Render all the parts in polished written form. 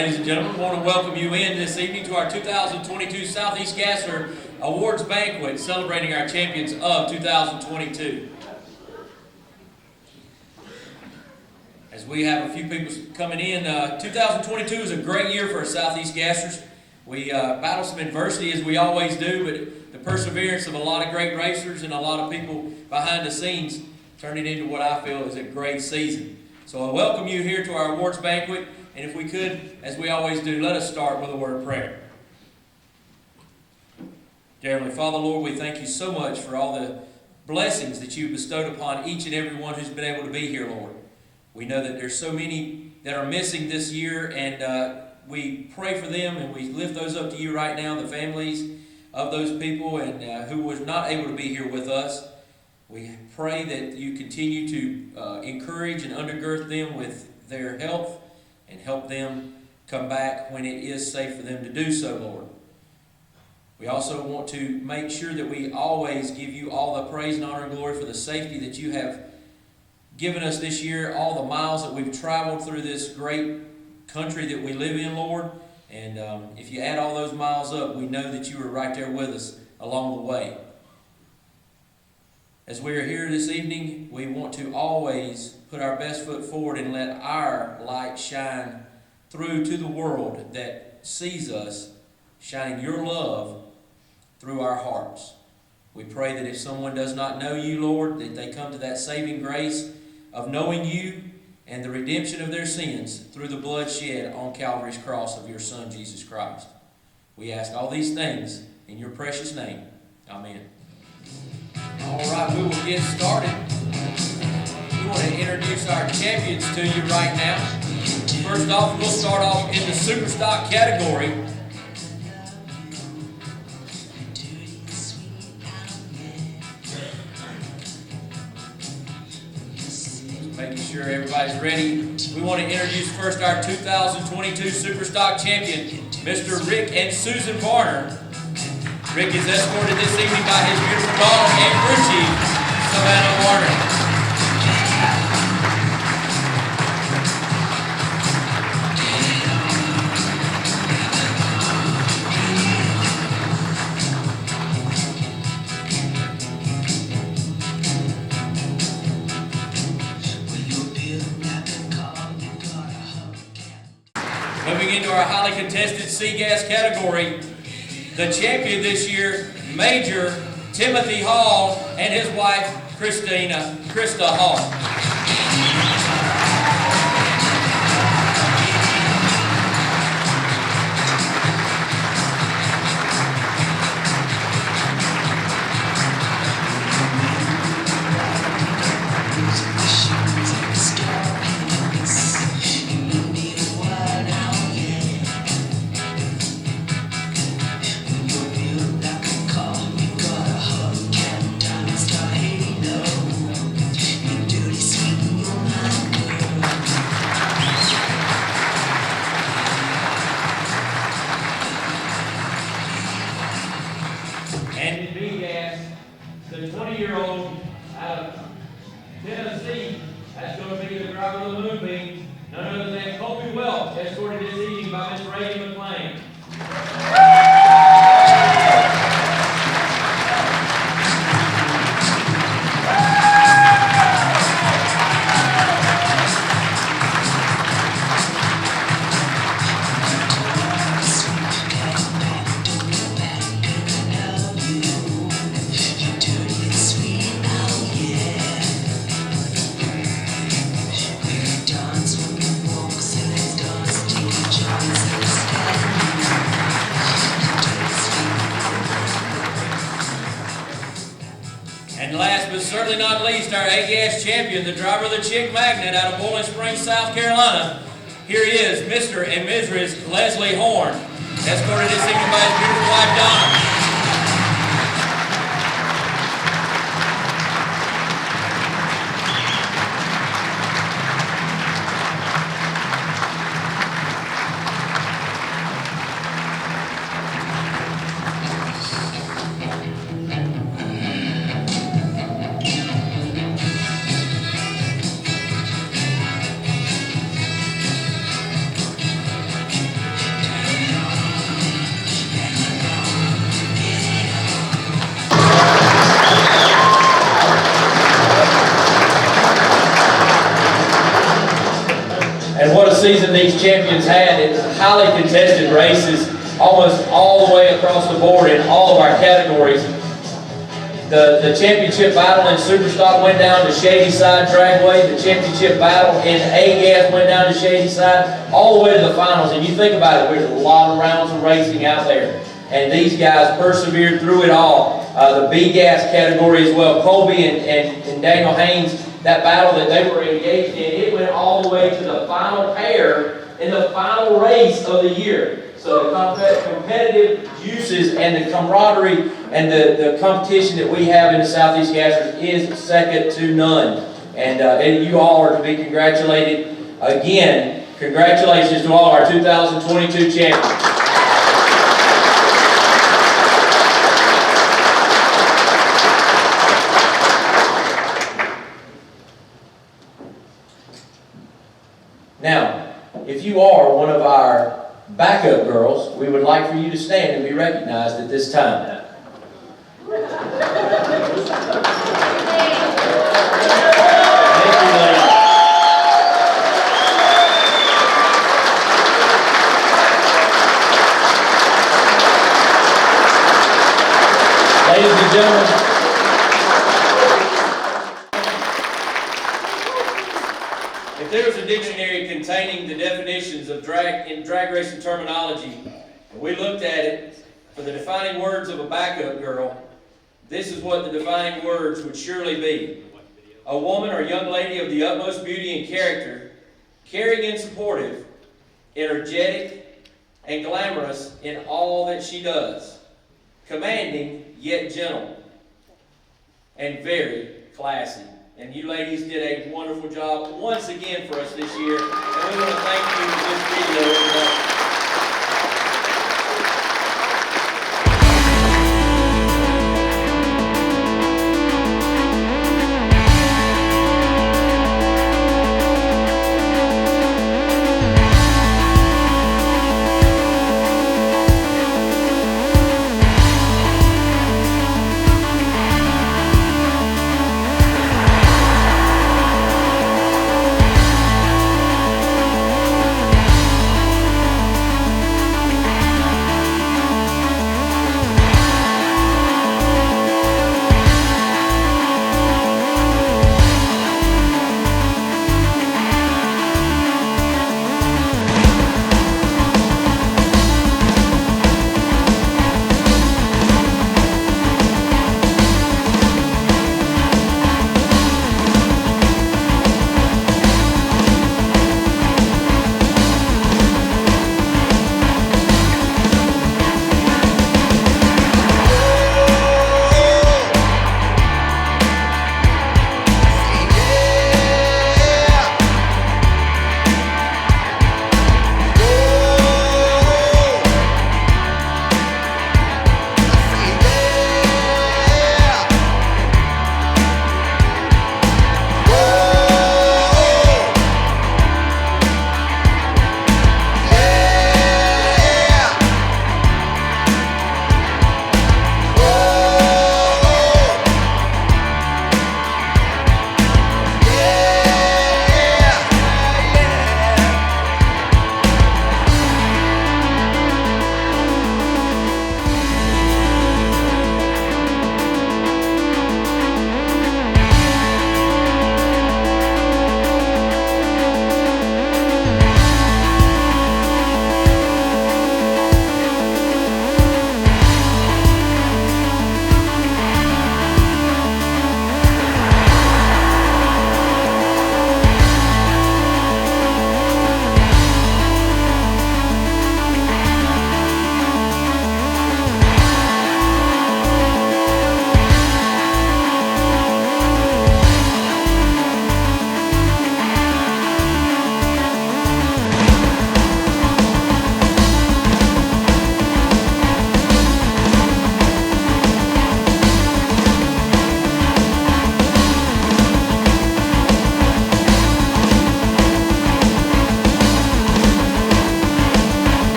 Ladies and gentlemen, I want to welcome you in this evening to our 2022 Southeast Gasser Awards Banquet, celebrating our champions of 2022. As we have a few people coming in, 2022 is a great year for our Southeast Gassers. We battled some adversity as we always do, but the perseverance of a lot of great racers and a lot of people behind the scenes turned it into what I feel is a great season. So I welcome you here to our awards banquet, and if we could, as we always do, let us start with a word of prayer. Dear Heavenly Father, Lord, we thank you so much for all the blessings that you've bestowed upon each and every one who's been able to be here, Lord. We know that there's so many that are missing this year, and we pray for them, and we lift those up to you right now, the families of those people and who was not able to be here with us. We pray that you continue to encourage and undergird them with their health and help them come back when it is safe for them to do so, Lord. We also want to make sure that we always give you all the praise and honor and glory for the safety that you have given us this year, all the miles that we've traveled through this great country that we live in, Lord. And if you add all those miles up, we know that you were right there with us along the way. As we are here this evening, we want to always put our best foot forward and let our light shine through to the world that sees us, shining your love through our hearts. We pray that if someone does not know you, Lord, that they come to that saving grace of knowing you and the redemption of their sins through the blood shed on Calvary's cross of your Son, Jesus Christ. We ask all these things in your precious name. Amen. All right, we will get started. We want to introduce our champions to you right now. First off, we'll start off in the super stock category. Making sure everybody's ready. We want to introduce first our 2022 super stock champion, Mr. Rick and Susan Varner. Rick is escorted this evening by his beautiful daughter and crew chief, Savannah Varner. Moving into our highly contested C-Gas category, the champion this year, Major Timothy Hall and his wife, Krista Hall. And in B-Gas, the 20-year-old out of Tennessee, that's going to be the driver of the Moonbeam, none other than Colby Welch, escorted this evening by Miss Brady McLean. And last but certainly not least, our A-Gas champion, the driver of the Chick Magnet out of Boiling Springs, South Carolina. Here he is, Mr. and Mrs. Leslie Horn, escorted this evening by his beautiful wife, Donna. season these champions had. It's highly contested races, almost all the way across the board in all of our categories. The championship battle in Superstock went down to Shady Side Dragway. The championship battle in A-Gas went down to Shady Side, all the way to the finals. And you think about it, there's a lot of rounds of racing out there. And these guys persevered through it all. The B-Gas category as well. Colby and Daniel Haynes, that battle that they were engaged in, it went all the way to the final pair in the final race of the year. So the competitive juices and the camaraderie and the competition that we have in the Southeast Gassers is second to none. And you all are to be congratulated. Again, congratulations to all our 2022 champions. Now, if you are one of our backup girls, we would like for you to stand and be recognized at this time. Ladies and gentlemen, if there was a dictionary containing the definitions of drag racing terminology, and we looked at it for the defining words of a backup girl, this is what the defining words would surely be. A woman or young lady of the utmost beauty and character, caring and supportive, energetic and glamorous in all that she does, commanding yet gentle, and very classy. And you ladies did a wonderful job once again for us this year. And we want to thank you for this video.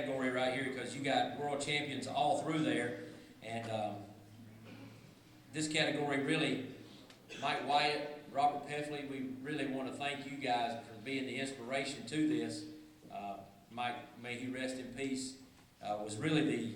category right here because you got world champions all through there. And this category really, Mike Wyatt, Robert Peffley, we really want to thank you guys for being the inspiration to this. Mike, may he rest in peace, was really the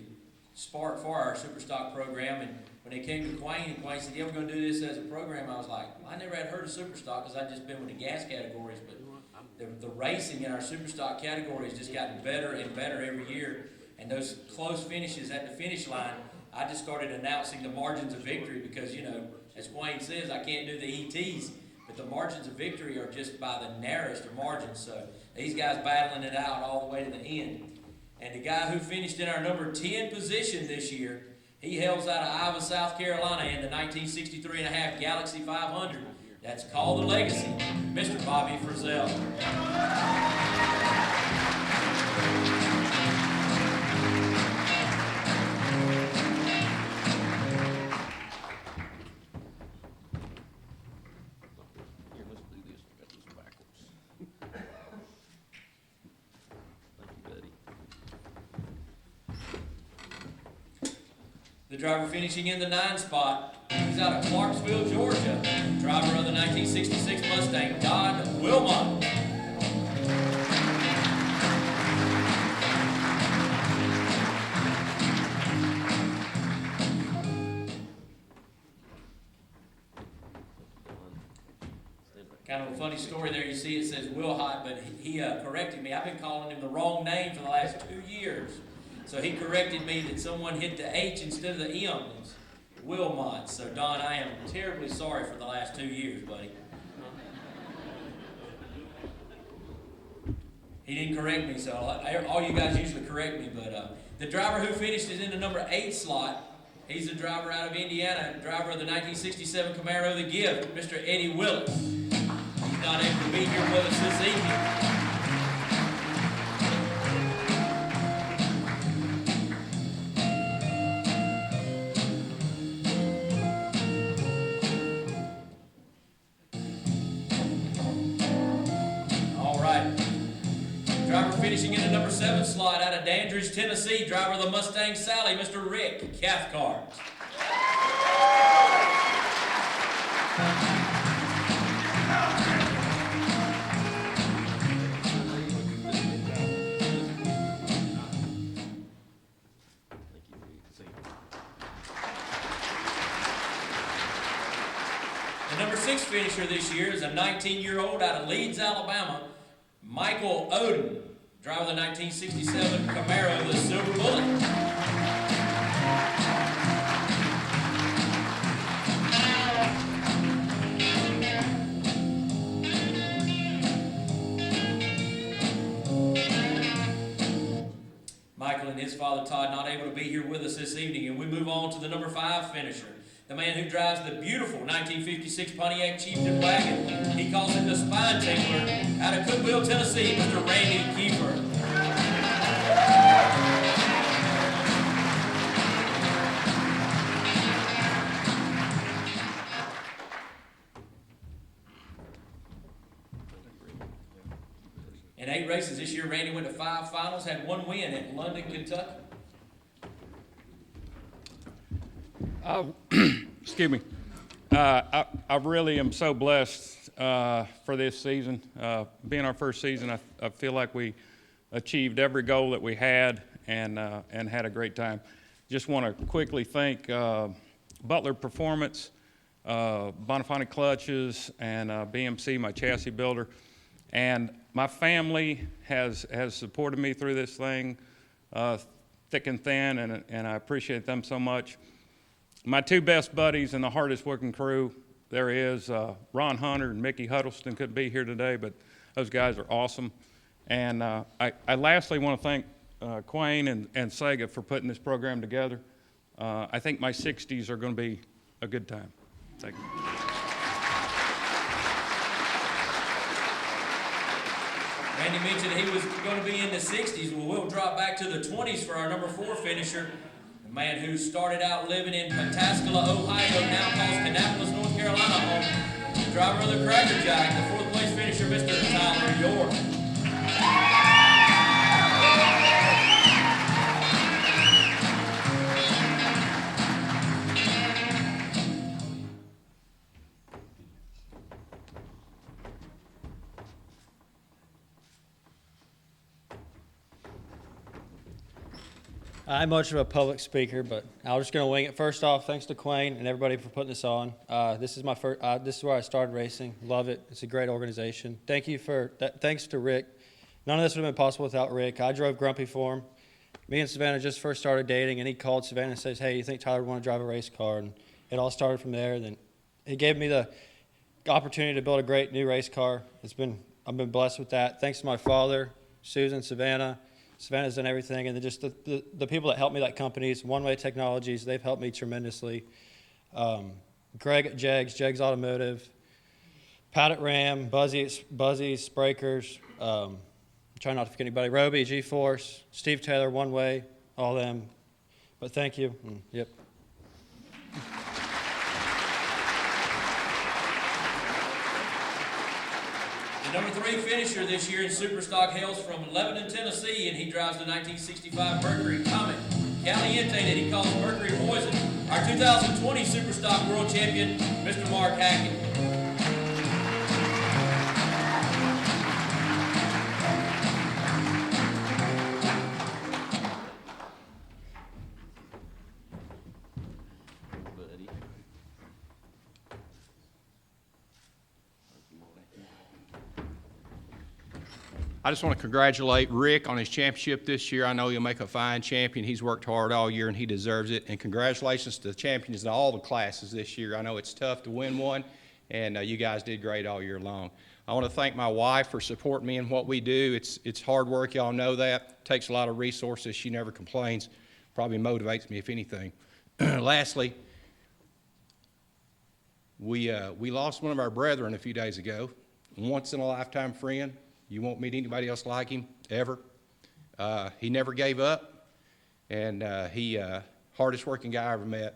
spark for our Superstock program. And when they came to Quayne, and Quayne said, yeah, we're going to do this as a program, I was like, well, I never had heard of Superstock because I'd just been with the gas categories. But the racing in our Superstock category has just gotten better and better every year. And those close finishes at the finish line, I just started announcing the margins of victory because, you know, as Quayne says, I can't do the ETs, but the margins of victory are just by the narrowest of margins. So these guys battling it out all the way to the end. And the guy who finished in our number 10 position this year, he hails out of Iowa, South Carolina in the 1963.5 Galaxy 500. That's called the Legacy, Mr. Bobby Frizzell. The driver finishing in the 9 spot, he's out of Clarksville, Georgia. Driver of the 1966 Mustang, Don Wilmot. Kind of a funny story there. You see it says Wilhot, but he corrected me. I've been calling him the wrong name for the last 2 years. So he corrected me that someone hit the H instead of the M. It's Wilmot. So Don, I am terribly sorry for the last 2 years, buddy. He didn't correct me, so all you guys usually correct me. But the driver who finished is in the number 8 slot. He's a driver out of Indiana, driver of the 1967 Camaro The Gift, Mr. Eddie Willis. He's not able to be here with us this evening. Driver finishing in the number 7 slot out of Dandridge, Tennessee, driver of the Mustang Sally, Mr. Rick Cathcart. The number 6 finisher this year is a 19-year-old out of Leeds, Alabama, Michael Oden, driver of the 1967 Camaro, the Silver Bullet. Michael and his father Todd not able to be here with us this evening, and we move on to the number 5 finisher. The man who drives the beautiful 1956 Pontiac Chieftain wagon. He calls it the Spine Tickler. Out of Cookville, Tennessee, Mr. Randy Kiefer. In 8 races this year, Randy went to 5 finals, had 1 win at London, Kentucky. Excuse me. I really am so blessed for this season. Being our first season, I feel like we achieved every goal that we had and had a great time. Just want to quickly thank Butler Performance, Bonafide Clutches, and BMC, my chassis builder. And my family has supported me through this thing, thick and thin, and I appreciate them so much. My 2 best buddies and the hardest working crew there is, Ron Hunter and Mickey Huddleston couldn't be here today, but those guys are awesome. And I lastly want to thank Quayne and Sega for putting this program together. I think my 60s are going to be a good time. Thank you. Randy mentioned he was going to be in the 60s. Well, we'll drop back to the 20s for our number 4 finisher. The man who started out living in Pataskala, Ohio, now calls Kannapolis, North Carolina home. The driver of the Cracker Jack, the 4th place finisher, Mr. Tyler York. I'm much of a public speaker, but I'm just going to wing it. First off, thanks to Quayne and everybody for putting this on. This is my first. This is where I started racing. Love it. It's a great organization. Thank you for that. Thanks to Rick. None of this would have been possible without Rick. I drove Grumpy for him. Me and Savannah just first started dating, and he called Savannah and says, "Hey, you think Tyler would want to drive a race car?" And it all started from there. Then he gave me the opportunity to build a great new race car. I've been blessed with that. Thanks to my father, Susan, Savannah. Savannah's done everything, and then just the people that helped me, like companies, One Way Technologies, they've helped me tremendously. Greg at Jegs Automotive, Pat at Ram, Buzzy, Sprakers, trying not to forget anybody, Roby, G-Force, Steve Taylor, One Way, all them. But thank you. Yep. The number 3 finisher this year in Superstock hails from Lebanon, Tennessee, and he drives the 1965 Mercury Comet Caliente that he calls Mercury Poison. Our 2020 Superstock World Champion, Mr. Mark Hackett. I just want to congratulate Rick on his championship this year. I know he'll make a fine champion. He's worked hard all year, and he deserves it. And congratulations to the champions in all the classes this year. I know it's tough to win one, and you guys did great all year long. I want to thank my wife for supporting me in what we do. It's hard work. Y'all know that. It takes a lot of resources. She never complains. Probably motivates me, if anything. Lastly, we lost one of our brethren a few days ago, once-in-a-lifetime friend. You won't meet anybody else like him, ever. He never gave up, and he hardest working guy I ever met.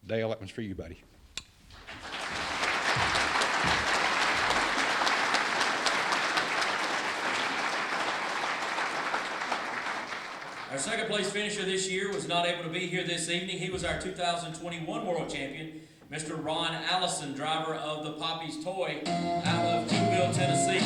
Dale, that one's for you, buddy. Our second place finisher this year was not able to be here this evening. He was our 2021 World Champion, Mr. Ron Allison, driver of the Poppy's Toy out of Tupelo, Tennessee.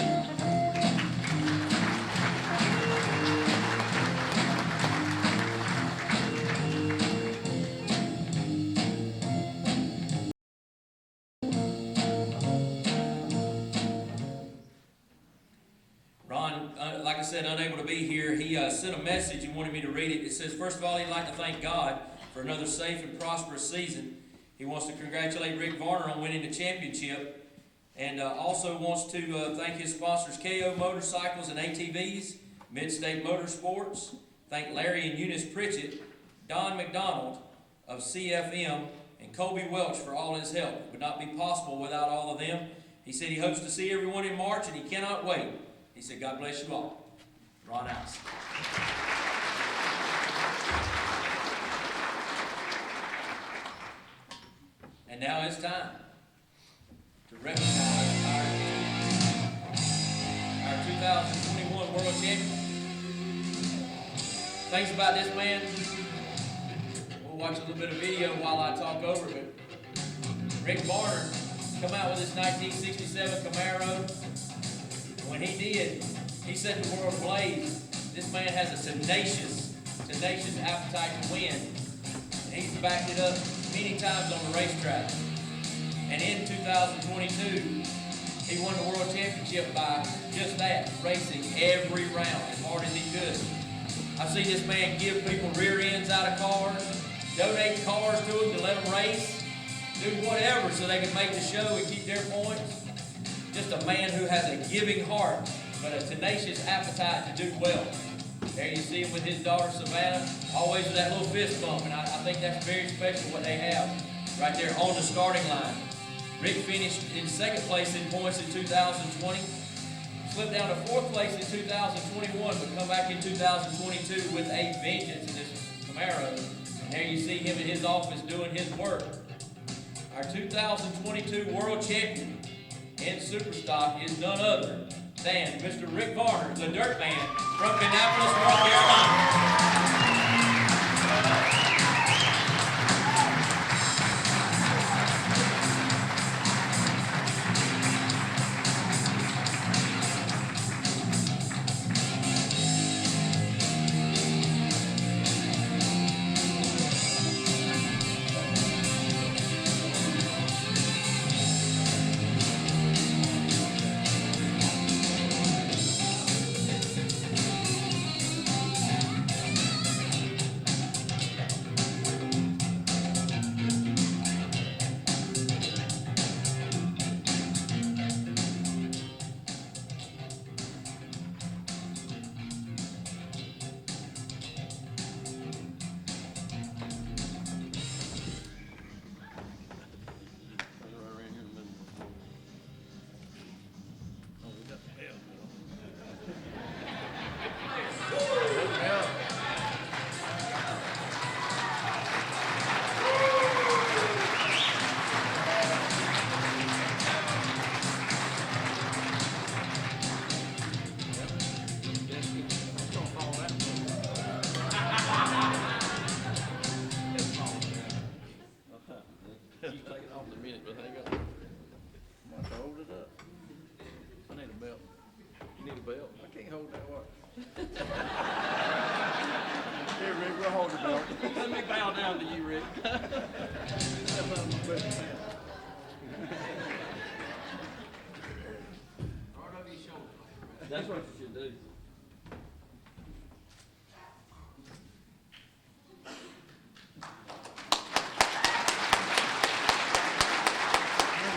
Ron, like I said, unable to be here. He sent a message and wanted me to read it. It says, first of all, he'd like to thank God for another safe and prosperous season. He wants to congratulate Rick Varner on winning the championship, and also wants to thank his sponsors, KO Motorcycles and ATVs, Midstate Motorsports, thank Larry and Eunice Pritchett, Don McDonald of CFM, and Colby Welch for all his help. It would not be possible without all of them. He said he hopes to see everyone in March, and he cannot wait. He said, God bless you all. Ron Allison. And now it's time to recognize our 2021 World Champion. Things about this man, we'll watch a little bit of video while I talk over it. Rick Varner come out with his 1967 Camaro. When he did, he set the world ablaze. This man has a tenacious appetite to win. And he's backed it up many times on the racetrack. And in 2022, he won the World Championship by just that, racing every round as hard as he could. I've seen this man give people rear ends out of cars, donate cars to them to let them race, do whatever so they can make the show and keep their points. Just a man who has a giving heart, but a tenacious appetite to do well. There you see him with his daughter Savannah, always with that little fist bump, and I think that's very special what they have right there on the starting line. Rick finished in second place in points in 2020, slipped down to fourth place in 2021, but come back in 2022 with a vengeance in this Camaro. And there you see him in his office doing his work. Our 2022 World Champion in Superstock is none other than Mr. Rick Varner, the Dirt Man from Kannapolis, North Carolina. We'll hold the belt. Let me bow down to you, Rick. That's what you should do.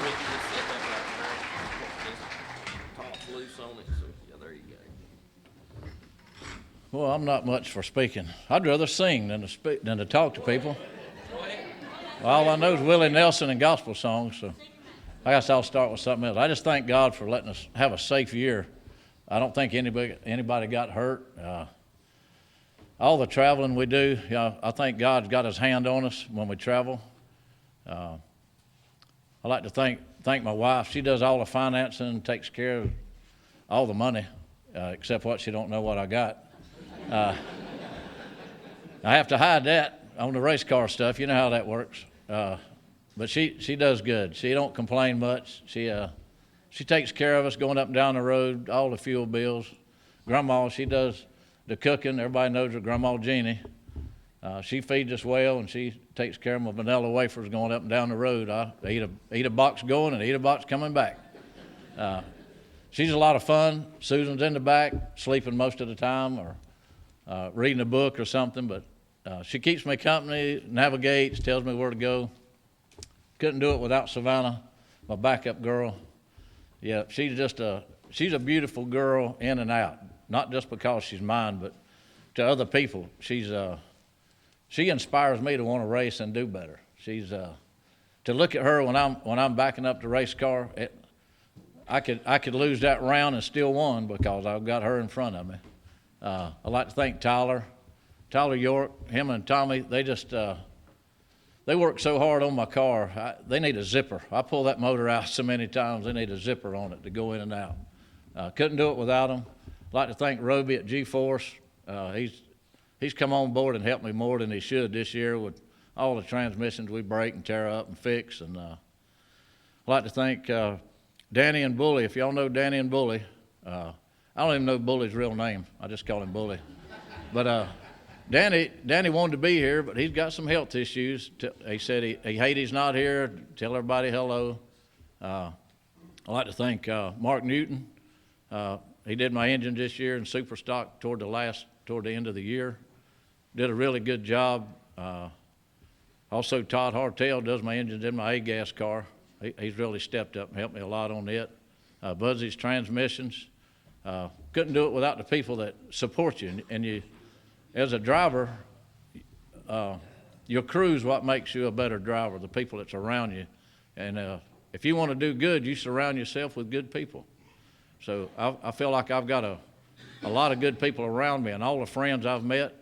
Rick, just set that right there. Just top loose on it, so, yeah, there you go. Well, I'm not much for speaking. I'd rather sing than to talk to people. Well, all I know is Willie Nelson and gospel songs, so I guess I'll start with something else. I just thank God for letting us have a safe year. I don't think anybody got hurt. All the traveling we do, I think God's got his hand on us when we travel. I like to thank my wife. She does all the financing, takes care of all the money, except what she don't know what I got. I have to hide that on the race car stuff. You know how that works. But she does good. She don't complain much. She takes care of us going up and down the road, all the fuel bills. Grandma, she does the cooking. Everybody knows her, Grandma Jeannie. She feeds us well, and she takes care of my vanilla wafers going up and down the road. I eat a box going and eat a box coming back. She's a lot of fun. Susan's in the back, sleeping most of the time, or reading a book or something, but she keeps me company, navigates, tells me where to go. Couldn't do it without Savannah, my backup girl. Yeah, she's a beautiful girl in and out, not just because she's mine, but to other people. She inspires me to want to race and do better. To look at her when I'm backing up the race car, I could lose that round and still won because I've got her in front of me. I'd like to thank Tyler York, him and Tommy. They work so hard on my car. They need a zipper. I pull that motor out so many times. They need a zipper on it to go in and out. Couldn't do it without them. I'd like to thank Roby at G-Force. He's come on board and helped me more than he should this year with all the transmissions we break and tear up and fix. And I'd like to thank Danny and Bully. If y'all know Danny and Bully, I don't even know Bully's real name. I just call him Bully. But Danny wanted to be here, but he's got some health issues. He said he hates he's not here. Tell everybody hello. I'd like to thank Mark Newton. He did my engine this year in super stock toward the end of the year. Did a really good job. Also, Todd Hartel does my engines in my A-gas car. He's really stepped up and helped me a lot on it. Buzzy's transmissions. Couldn't do it without the people that support you. And you, as a driver, your crew's what makes you a better driver, the people that's around you. And if you want to do good, you surround yourself with good people. So I feel like I've got a lot of good people around me and all the friends I've met.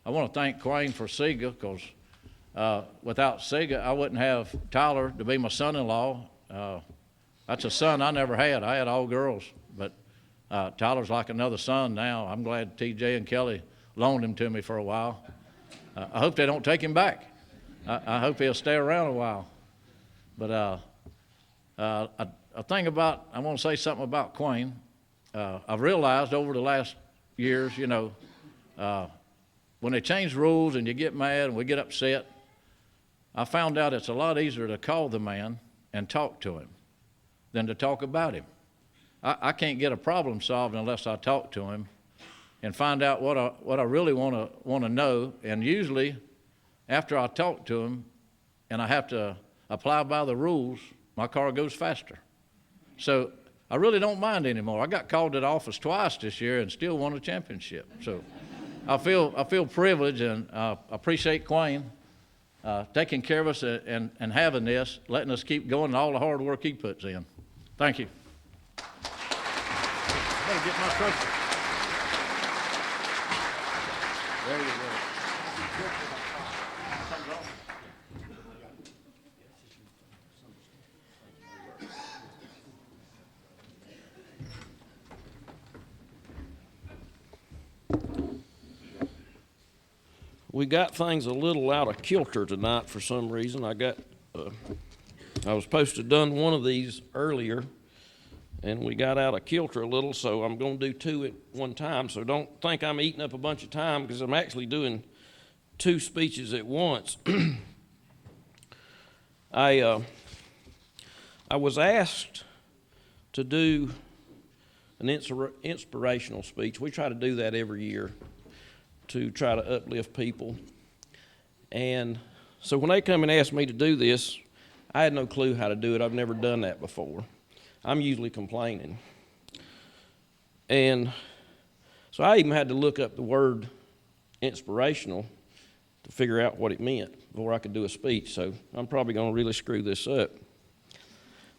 I want to thank Quayne for Sega because without Sega, I wouldn't have Tyler to be my son-in-law. That's a son I never had. I had all girls, but Tyler's like another son now. I'm glad TJ and Kelly loaned him to me for a while. I hope they don't take him back. I hope he'll stay around a while. But I want to say something about Quayne. I've realized over the last years, when they change rules and you get mad and we get upset, I found out it's a lot easier to call the man and talk to him than to talk about him. I can't get a problem solved unless I talk to him and find out what I really want to know. And usually, after I talk to him and I have to apply by the rules, my car goes faster. So I really don't mind anymore. I got called to the office twice this year and still won a championship. So I feel privileged, and I appreciate Quayne taking care of us and having this, letting us keep going and all the hard work he puts in. Thank you. I better get my trophy. There you go. We got things a little out of kilter tonight for some reason. I was supposed to have done one of these earlier, and we got out of kilter a little, so I'm going to do two at one time. So don't think I'm eating up a bunch of time, because I'm actually doing two speeches at once. I was asked to do an inspirational speech. We try to do that every year to try to uplift people. And so when they come and ask me to do this, I had no clue how to do it. I've never done that before. I'm usually complaining. And so I even had to look up the word inspirational to figure out what it meant before I could do a speech. So I'm probably going to really screw this up.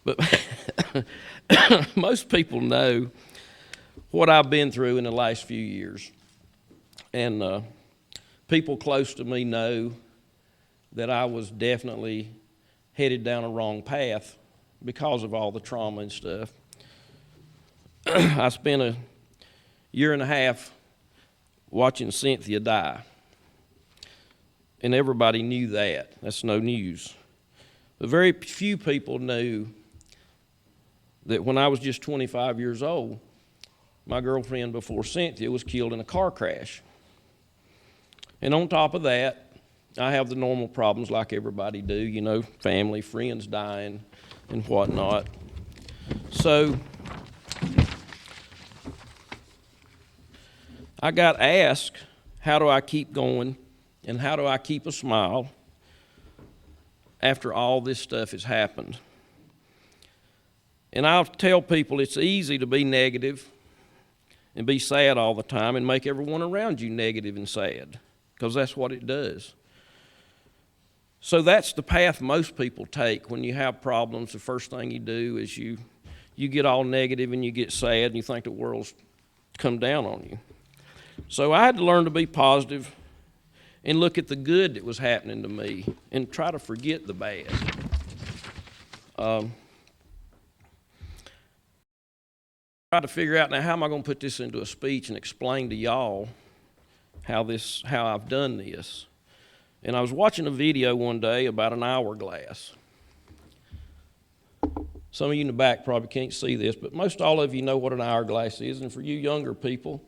But most people know what I've been through in the last few years. And people close to me know that I was definitely headed down a wrong path because of all the trauma and stuff. I spent a year and a half watching Cynthia die. And everybody knew that. That's no news. But very few people knew that when I was just 25 years old, my girlfriend before Cynthia was killed in a car crash. And on top of that, I have the normal problems like everybody do, you know, family, friends dying and whatnot. So I got asked, how do I keep going and how do I keep a smile after all this stuff has happened? And I'll tell people it's easy to be negative and be sad all the time and make everyone around you negative and sad, because that's what it does. So that's the path most people take when you have problems. The first thing you do is you get all negative and you get sad and you think the world's come down on you. So I had to learn to be positive and look at the good that was happening to me and try to forget the bad. Try to figure out now, how am I going to put this into a speech and explain to y'all how I've done this. And I was watching a video one day about an hourglass. Some of you in the back probably can't see this, but most all of you know what an hourglass is. And for you younger people,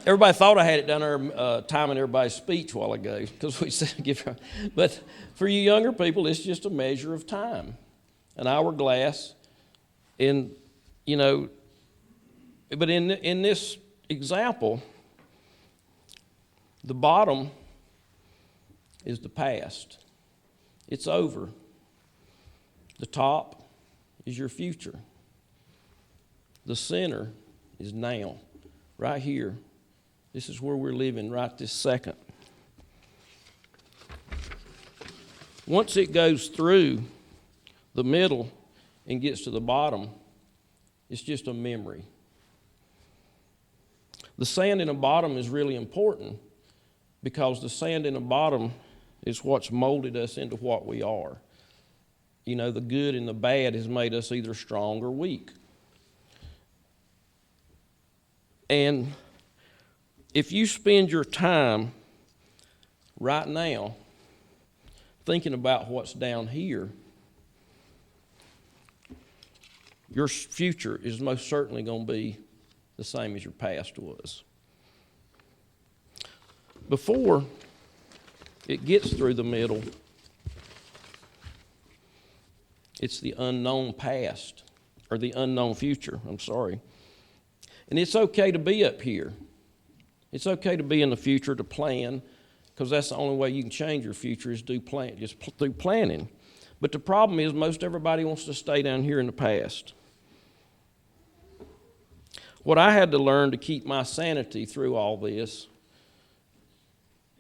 everybody thought I had it down there timing everybody's speech a while ago, because we said but for you younger people, it's just a measure of time. An hourglass, and you know, but in this example, the bottom is the past. It's over. The top is your future. The center is now, right here. This is where we're living right this second. Once it goes through the middle and gets to the bottom, it's just a memory. The sand in the bottom is really important, because the sand in the bottom is what's molded us into what we are. You know, the good and the bad has made us either strong or weak. And if you spend your time right now thinking about what's down here, your future is most certainly going to be the same as your past was. Before it gets through the middle, it's the unknown past, or the unknown future, I'm sorry. And it's okay to be up here. It's okay to be in the future, to plan, because that's the only way you can change your future is through planning. But the problem is most everybody wants to stay down here in the past. What I had to learn to keep my sanity through all this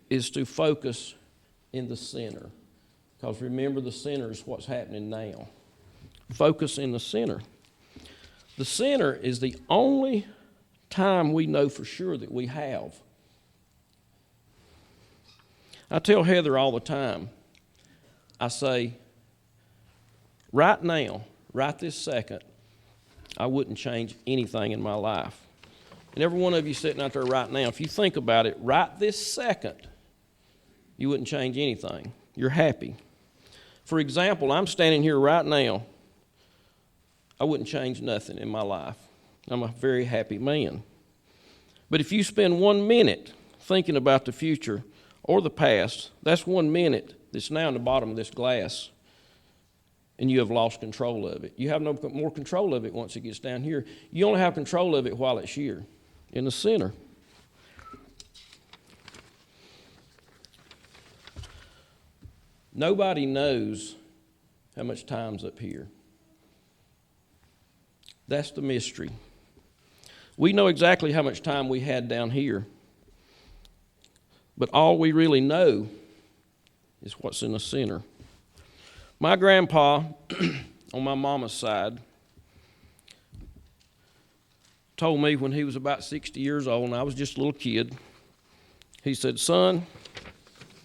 is to focus in the center. Because remember, the center is what's happening now. Focus in the center. The center is the only time we know for sure that we have. I tell Heather all the time, I say, right now, right this second, I wouldn't change anything in my life. And every one of you sitting out there right now, if you think about it, right this second, you wouldn't change anything. You're happy. For example, I'm standing here right now. I wouldn't change nothing in my life. I'm a very happy man. But if you spend 1 minute thinking about the future or the past, that's 1 minute that's now in the bottom of this glass, and you have lost control of it. You have no more control of it once it gets down here. You only have control of it while it's here, in the center. Nobody knows how much time's up here. That's the mystery. We know exactly how much time we had down here, but all we really know is what's in the center. My grandpa, on my mama's side, told me when he was about 60 years old, and I was just a little kid, he said, "Son,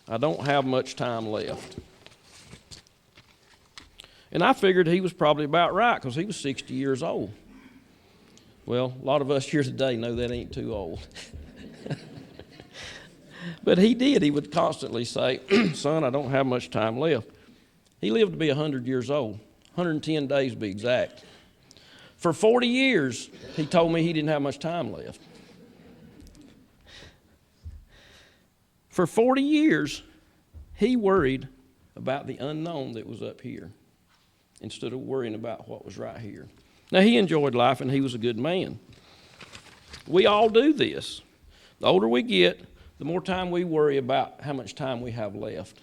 I don't have much time left." And I figured he was probably about right because he was 60 years old. Well, a lot of us here today know that ain't too old. But he did. He would constantly say, "Son, I don't have much time left." He lived to be 100 years old, 110 days to be exact. For 40 years, he told me he didn't have much time left. For 40 years, he worried about the unknown that was up here instead of worrying about what was right here. Now, he enjoyed life, and he was a good man. We all do this. The older we get, the more time we worry about how much time we have left.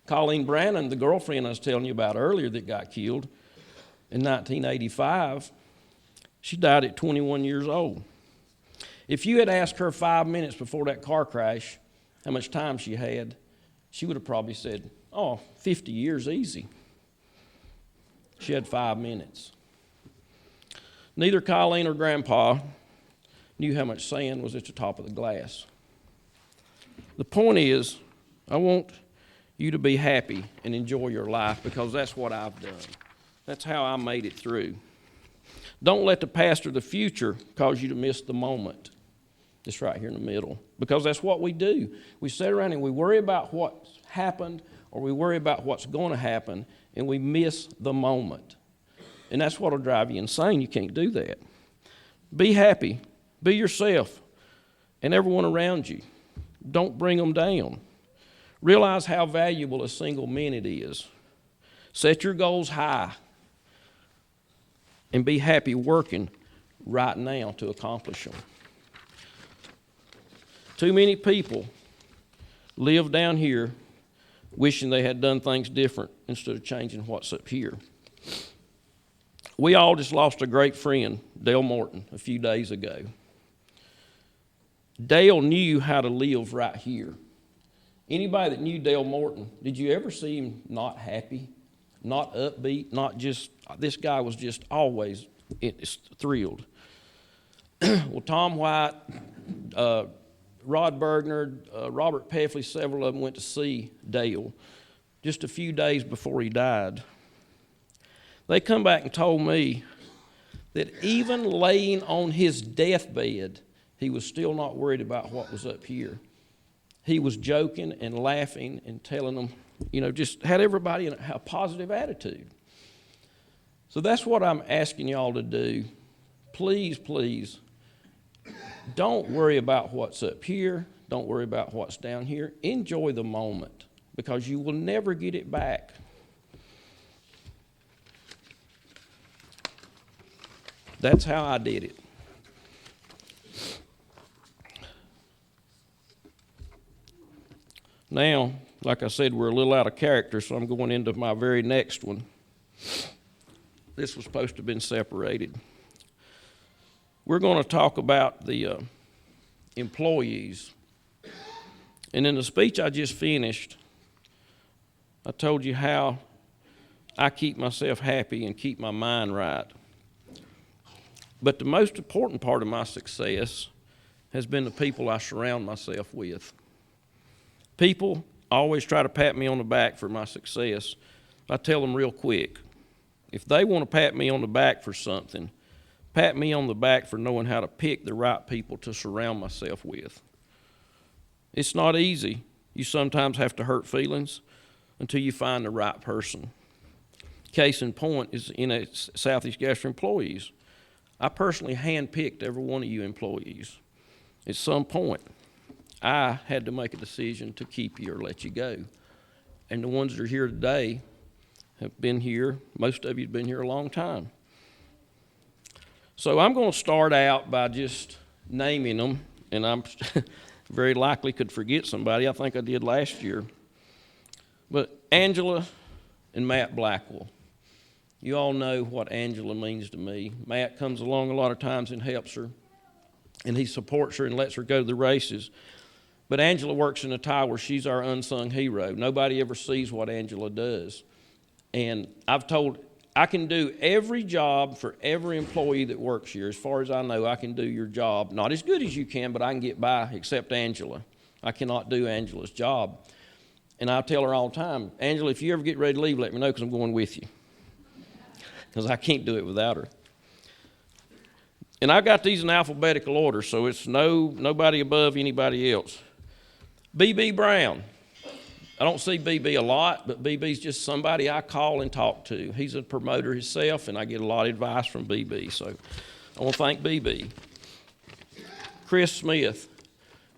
Colleen Brannon, the girlfriend I was telling you about earlier that got killed in 1985, she died at 21 years old. If you had asked her 5 minutes before that car crash how much time she had, she would have probably said, 50 years easy. She had 5 minutes. Neither Colleen or Grandpa knew how much sand was at the top of the glass. The point is, I want you to be happy and enjoy your life because that's what I've done. That's how I made it through. Don't let the past or the future cause you to miss the moment. It's right here in the middle, because that's what we do. We sit around and we worry about what's happened or we worry about what's going to happen, and we miss the moment. And that's what will drive you insane. You can't do that. Be happy. Be yourself and everyone around you. Don't bring them down. Realize how valuable a single minute is. Set your goals high and be happy working right now to accomplish them. Too many people live down here wishing they had done things different instead of changing what's up here. We all just lost a great friend, Dale Morton, a few days ago. Dale knew how to live right here. Anybody that knew Dale Morton, did you ever see him not happy, not upbeat, not just, this guy was just always thrilled. Well, Tom White, Rod Bergner, Robert Peffley, several of them went to see Dale just a few days before he died. They come back and told me that even laying on his deathbed, he was still not worried about what was up here. He was joking and laughing and telling them, just had everybody in a positive attitude. So that's what I'm asking y'all to do. Please, please, don't worry about what's up here. Don't worry about what's down here. Enjoy the moment, because you will never get it back. That's how I did it. Now, like I said, we're a little out of character, so I'm going into my very next one. This was supposed to have been separated. We're going to talk about the employees. And in the speech I just finished, I told you how I keep myself happy and keep my mind right. But the most important part of my success has been the people I surround myself with. People always try to pat me on the back for my success. I tell them real quick, if they want to pat me on the back for something, pat me on the back for knowing how to pick the right people to surround myself with. It's not easy. You sometimes have to hurt feelings until you find the right person. Case in point is in Southeast Gas employees. I personally handpicked every one of you employees. At some point, I had to make a decision to keep you or let you go. And the ones that are here today have been here, most of you have been here a long time. So I'm going to start out by just naming them, and I'm very likely could forget somebody. I think I did last year. But Angela and Matt Blackwell. You all know what Angela means to me. Matt comes along a lot of times and helps her, and he supports her and lets her go to the races. But Angela works in a tower. She's our unsung hero. Nobody ever sees what Angela does. And I've told, I can do every job for every employee that works here. As far as I know, I can do your job. Not as good as you can, but I can get by, except Angela. I cannot do Angela's job. And I tell her all the time, Angela, if you ever get ready to leave, let me know, because I'm going with you. Because I can't do it without her. And I got these in alphabetical order, so it's nobody above anybody else. B.B. Brown. I don't see B.B. a lot, but B.B.'s just somebody I call and talk to. He's a promoter himself, and I get a lot of advice from B.B., so I want to thank B.B. Chris Smith.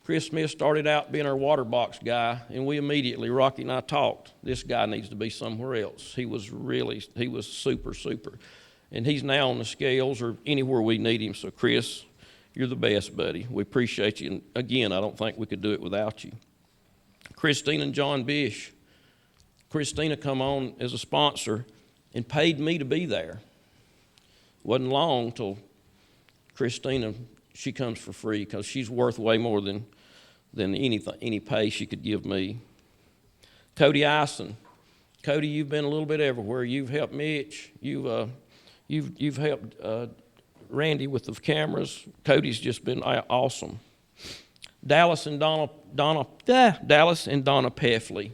Chris Smith started out being our water box guy, and we immediately, Rocky and I talked, this guy needs to be somewhere else. He was super, super. And he's now on the scales or anywhere we need him. So, Chris, you're the best, buddy. We appreciate you. And again, I don't think we could do it without you. Christina and John Bish. Christina come on as a sponsor and paid me to be there. Wasn't long till Christina, she comes for free because she's worth way more than any pay she could give me. Cody Ison. Cody, you've been a little bit everywhere. You've helped Mitch. You've helped Randy with the cameras. Cody's just been awesome. Dallas and Donna Peffley.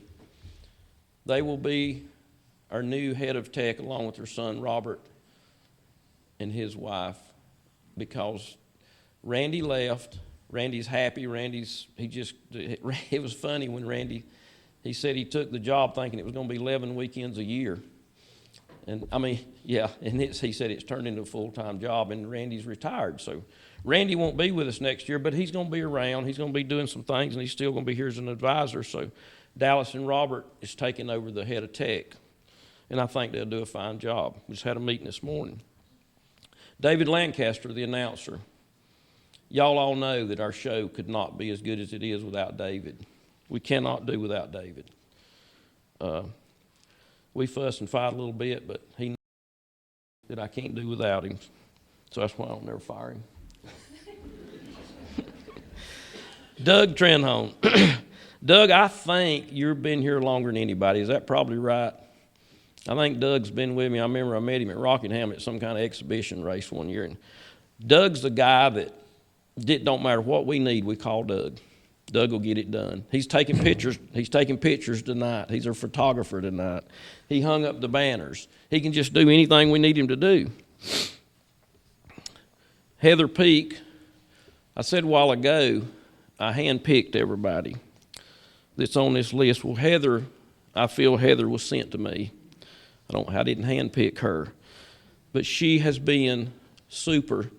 They will be our new head of tech along with their son Robert and his wife, because Randy left. Randy's happy. It was funny when Randy, he said he took the job thinking it was going to be 11 weekends a year. And I mean, yeah, and he said it's turned into a full-time job, and Randy's retired. So Randy won't be with us next year, but he's going to be around. He's going to be doing some things, and he's still going to be here as an advisor. So Dallas and Robert is taking over the head of tech, and I think they'll do a fine job. We just had a meeting this morning. David Lancaster, the announcer. Y'all all know that our show could not be as good as it is without David. We cannot do without David. We fuss and fight a little bit, but he knows that I can't do without him. So that's why I'll never fire him. Doug Trenholm. Doug, I think you've been here longer than anybody. Is that probably right? I think Doug's been with me. I remember I met him at Rockingham at some kind of exhibition race one year. And Doug's the guy that don't matter what we need, we call Doug. Doug will get it done. He's taking pictures. He's taking pictures tonight. He's our photographer tonight. He hung up the banners. He can just do anything we need him to do. Heather Peak. I said a while ago, I handpicked everybody that's on this list. Well, Heather, I feel Heather was sent to me. I didn't handpick her, but she has been super.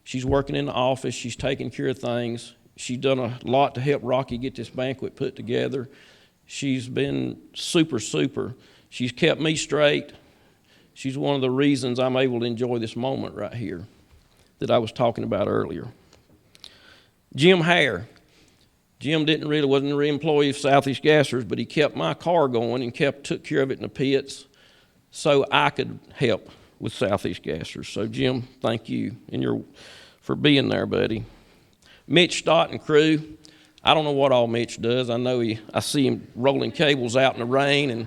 She's working in the office. She's taking care of things. She's done a lot to help Rocky get this banquet put together. She's been super, super. She's kept me straight. She's one of the reasons I'm able to enjoy this moment right here that I was talking about earlier. Jim Hare. Jim wasn't a re-employee of Southeast Gassers, but he kept my car going and took care of it in the pits so I could help with Southeast Gassers. So Jim, thank you for being there, buddy. Mitch Stott and crew. I don't know what all Mitch does. I see him rolling cables out in the rain and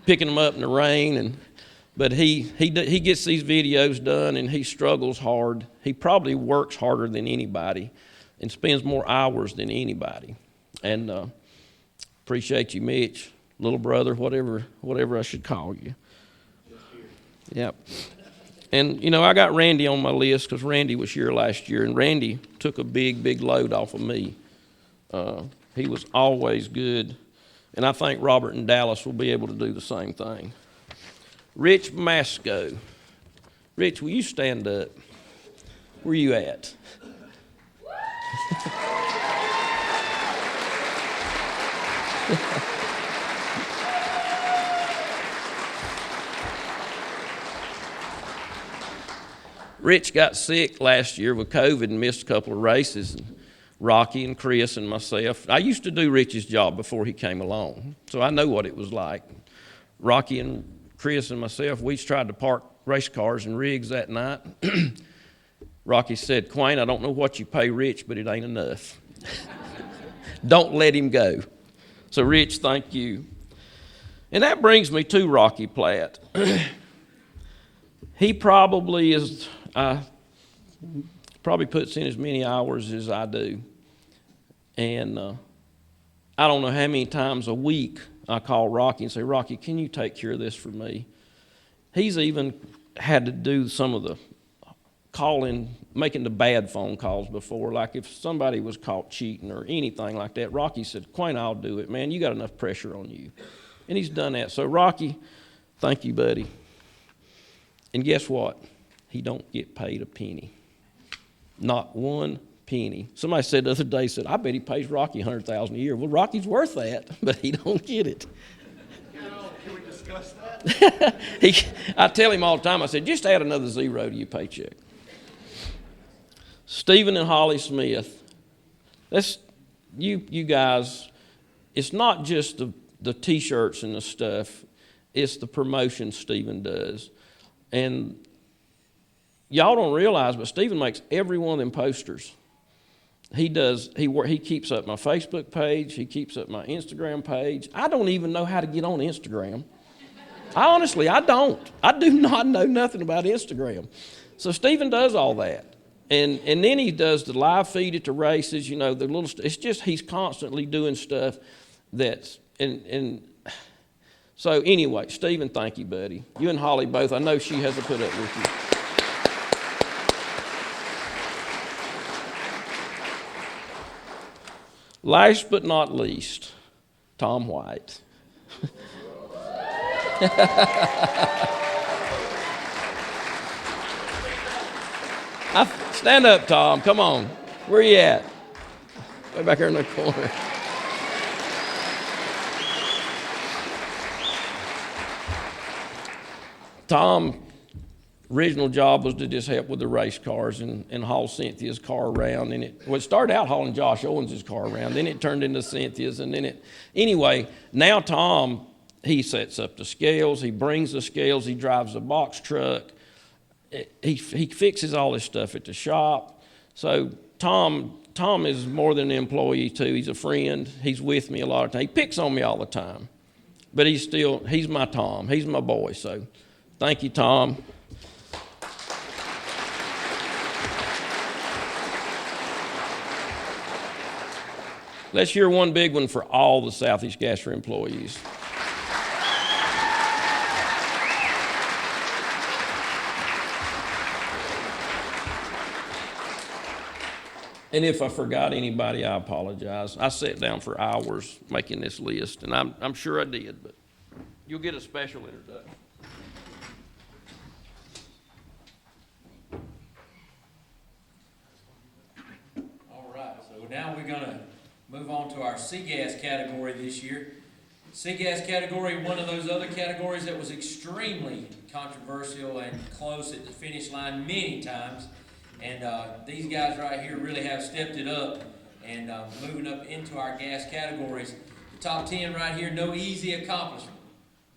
picking them up in the rain, but he gets these videos done, and he struggles hard. He probably works harder than anybody and spends more hours than anybody. And appreciate you, Mitch, little brother, whatever I should call you. Yep. And, I got Randy on my list because Randy was here last year, and Randy took a big, big load off of me. He was always good, and I think Robert and Dallas will be able to do the same thing. Rich Masco. Rich, will you stand up? Where you at? Rich got sick last year with COVID and missed a couple of races. And Rocky and Chris and myself, I used to do Rich's job before he came along, so I know what it was like. Rocky and Chris and myself, we tried to park race cars and rigs that night. Rocky said, "Quayne, I don't know what you pay Rich, but it ain't enough. Don't let him go." So Rich, thank you. And that brings me to Rocky Platt. He probably is, probably puts in as many hours as I do. And I don't know how many times a week I call Rocky and say, "Rocky, can you take care of this for me?" He's even had to do some of the calling, making the bad phone calls before. Like if somebody was caught cheating or anything like that, Rocky said, "Quayne, I'll do it, man. You got enough pressure on you." And he's done that. So Rocky, thank you, buddy. And guess what? He don't get paid a penny. Not one penny. Somebody said the other day, said, "I bet he pays Rocky $100,000 a year." Well, Rocky's worth that, but he don't get it. Can we discuss that? I tell him all the time, I said, just add another zero to your paycheck. Stephen and Holly Smith, that's you guys, it's not just the T-shirts and the stuff, it's the promotion Stephen does. And y'all don't realize, but Stephen makes every one of them posters. He keeps up my Facebook page. He keeps up my Instagram page. I don't even know how to get on Instagram. I don't. I do not know nothing about Instagram. So Stephen does all that. And then he does the live feed at the races, the little, it's just he's constantly doing stuff that's, and so anyway, Stephen, thank you, buddy. You and Holly both, I know she has to put up with you. Last but not least, Tom White. Stand up, Tom. Come on. Where you at? Way back here in the corner. Tom's original job was to just help with the race cars and haul Cynthia's car around. And it started out hauling Josh Owens' car around. Then it turned into Cynthia's. And then anyway, now Tom, he sets up the scales. He brings the scales. He drives a box truck. He fixes all this stuff at the shop. So Tom is more than an employee too. He's a friend. He's with me a lot of times. He picks on me all the time. But he's my Tom. He's my boy. So thank you, Tom. Let's hear one big one for all the Southeast Gasser employees. And if I forgot anybody, I apologize. I sat down for hours making this list, and I'm sure I did, but you'll get a special introduction. All right, so now we're going to move on to our CGAS category this year. CGAS category, one of those other categories that was extremely controversial and close at the finish line many times. And these guys right here really have stepped it up and moving up into our gas categories. The top 10 right here, no easy accomplishment.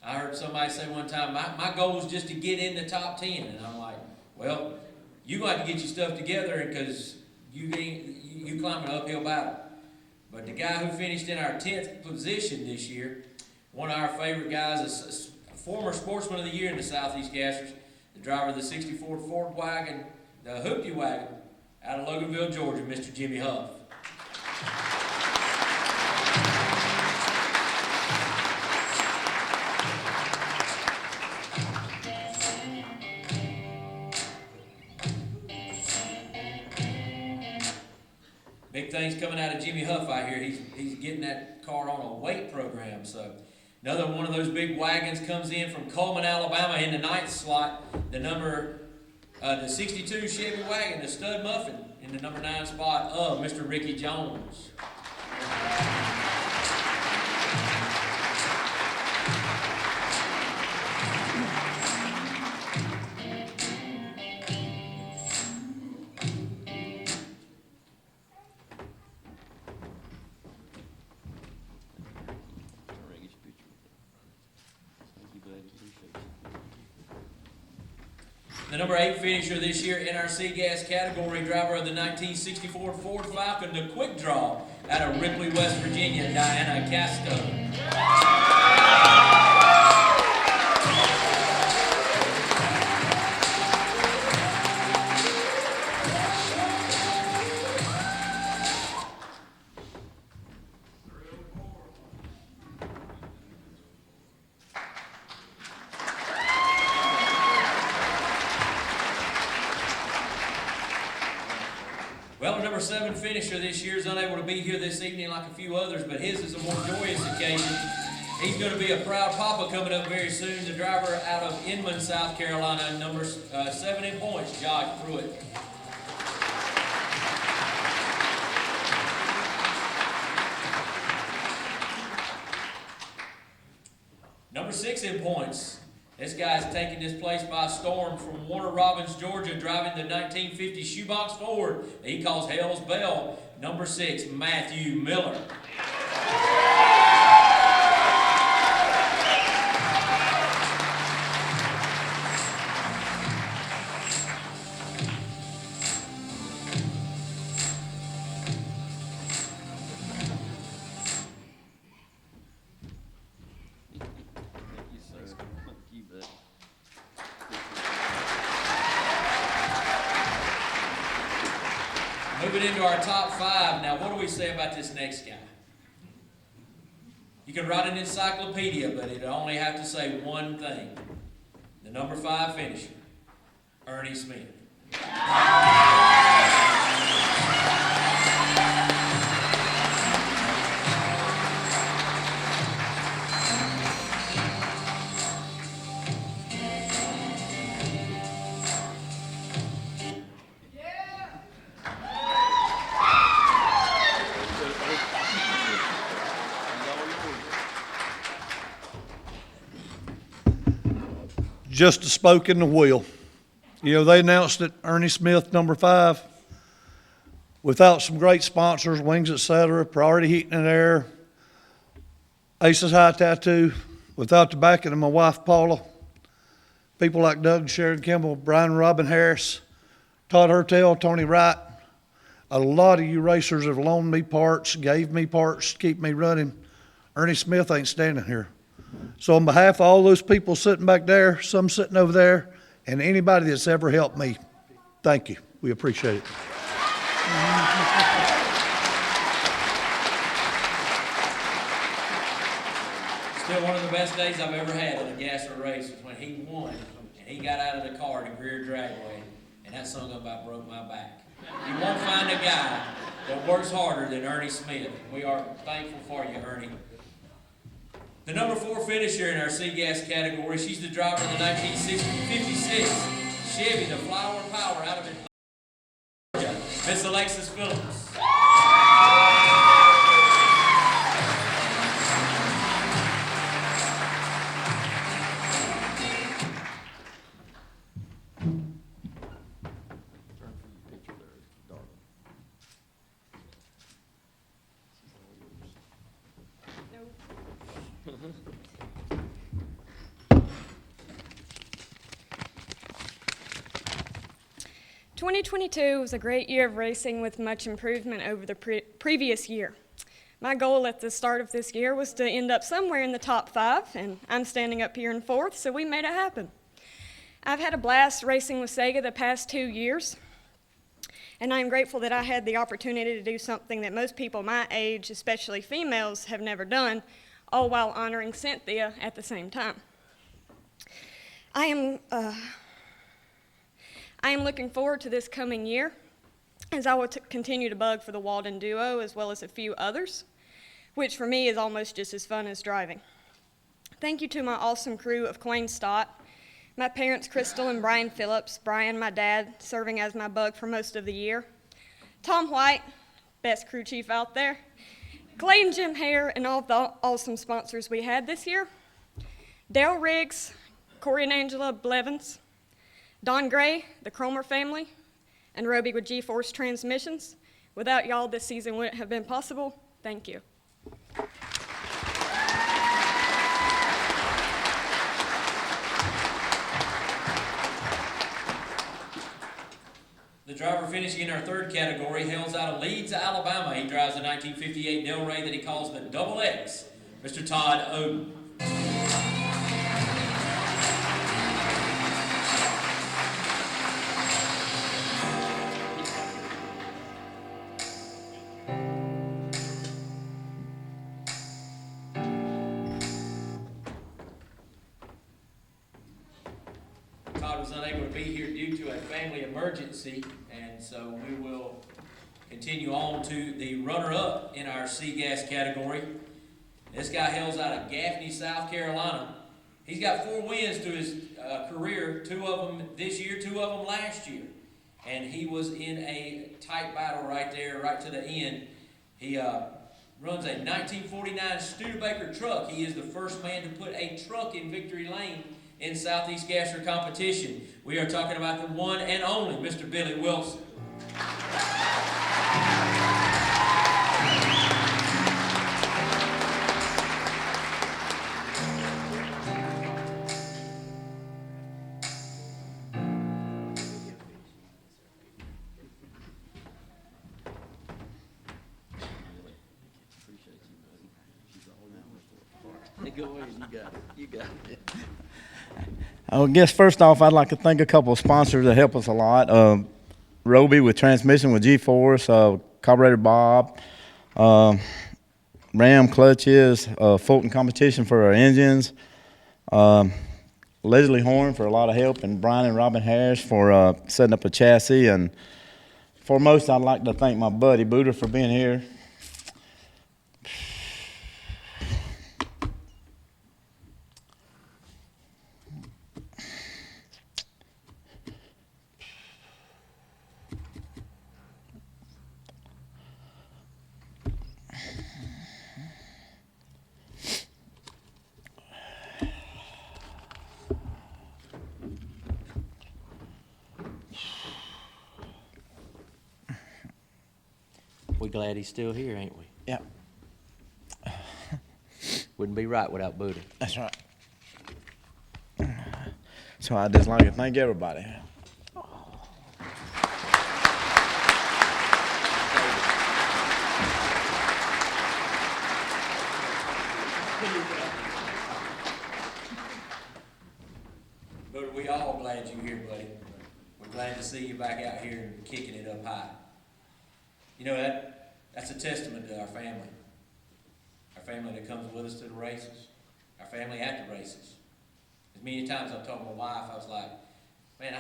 I heard somebody say one time, my goal is just to get in the top 10. And I'm like, well, you got to get your stuff together because you climb an uphill battle. But the guy who finished in our 10th position this year, one of our favorite guys, a former Sportsman of the Year in the Southeast Gassers, the driver of the 64 Ford wagon, the Hoopty wagon, out of Loganville, Georgia, Mr. Jimmy Huff. Big things coming out of Jimmy Huff out here. He's getting that car on a weight program. So another one of those big wagons comes in from Coleman, Alabama in the 9th slot. The number the 62 Chevy wagon, the stud muffin, in the number 9 spot of Mr. Ricky Jones. The number 8 finisher this year in our C-Gas category, driver of the 1964 Ford Falcon, the quick draw out of Ripley, West Virginia, Diana Casto. Well, the number 7 finisher this year is unable to be here this evening like a few others, but his is a more joyous occasion. He's going to be a proud papa coming up very soon. The driver out of Inman, South Carolina, number 7 in points, Josh Pruitt. Number 6 in points. This guy's taking this place by storm from Warner Robins, Georgia, driving the 1950 shoebox Ford that he calls Hell's Bell. Number 6, Matthew Miller. Moving into our top 5. Now, what do we say about this next guy? You can write an encyclopedia, but it'll only have to say one thing. The number 5 finisher, Ernie Smith. Just a spoke in the wheel. You know, they announced that Ernie Smith, number 5, without some great sponsors, Wings Etc., Priority Heating and Air, Aces High Tattoo, without the backing of my wife Paula, people like Doug and Sharon Kimball, Brian and Robin Harris, Todd Hertel, Tony Wright, a lot of you racers have loaned me parts, gave me parts to keep me running. Ernie Smith ain't standing here. So on behalf of all those people sitting back there, some sitting over there, and anybody that's ever helped me, thank you. We appreciate it. Still one of the best days I've ever had at a Gasser race was when he won and he got out of the car to Greer Dragway, and that song about broke my back. You won't find a guy that works harder than Ernie Smith. We are thankful for you, Ernie. The number 4 finisher in our C-Gas category, she's the driver of the 1956 Chevy, the Flower Power out of Georgia, Miss Alexis Phillips. Mm-hmm. 2022 was a great year of racing with much improvement over the previous year. My goal at the start of this year was to end up somewhere in the top 5, and I'm standing up here in 4th, so we made it happen. I've had a blast racing with Sega the past 2 years, and I'm grateful that I had the opportunity to do something that most people my age, especially females, have never done, all while honoring Cynthia at the same time. I am looking forward to this coming year, as I will continue to bug for the Walden Duo as well as a few others, which for me is almost just as fun as driving. Thank you to my awesome crew of Quain Stott, My parents, Crystal and Brian Phillips. Brian, my dad, serving as my bug for most of the year. Tom White, best crew chief out there. Clay and Jim Hare, and all the awesome sponsors we had this year. Dale Riggs, Corey and Angela Blevins. Don Gray, the Cromer family, and Roby with G-Force Transmissions. Without y'all, this season wouldn't have been possible. Thank you. The driver finishing in our third category hails out of Leeds, Alabama. He drives a 1958 Del Rey that he calls the Double X, Mr. Todd Oden. Todd was unable to be here due to a family emergency, and so we will continue on to the runner-up in our C-Gas category. This guy hails out of Gaffney, South Carolina. He's got 4 wins to his career, 2 of them this year, 2 of them last year. And he was in a tight battle right there, right to the end. He runs a 1949 Studebaker truck. He is the first man to put a truck in victory lane in Southeast Gasser competition. We are talking about the one and only Mr. Billy Wilson. Go ahead, you got it. I guess first off, I'd like to thank a couple of sponsors that help us a lot. Roby with Transmission with G-Force, Carburetor Bob, Ram Clutches, Fulton Competition for our engines, Leslie Horn for a lot of help, and Brian and Robin Harris for setting up a chassis. And foremost, I'd like to thank my buddy Booter for being here. We're glad he's still here, ain't we? Yeah, Wouldn't be right without Booty. that's right. So I'd just like to thank everybody. But we all glad you're here, buddy. We're glad to see you back out here and kicking it up high. You know, that's a testament to our family. Our family that comes with us to the races. Our family at the races. As many times I've told my wife, I was like, man,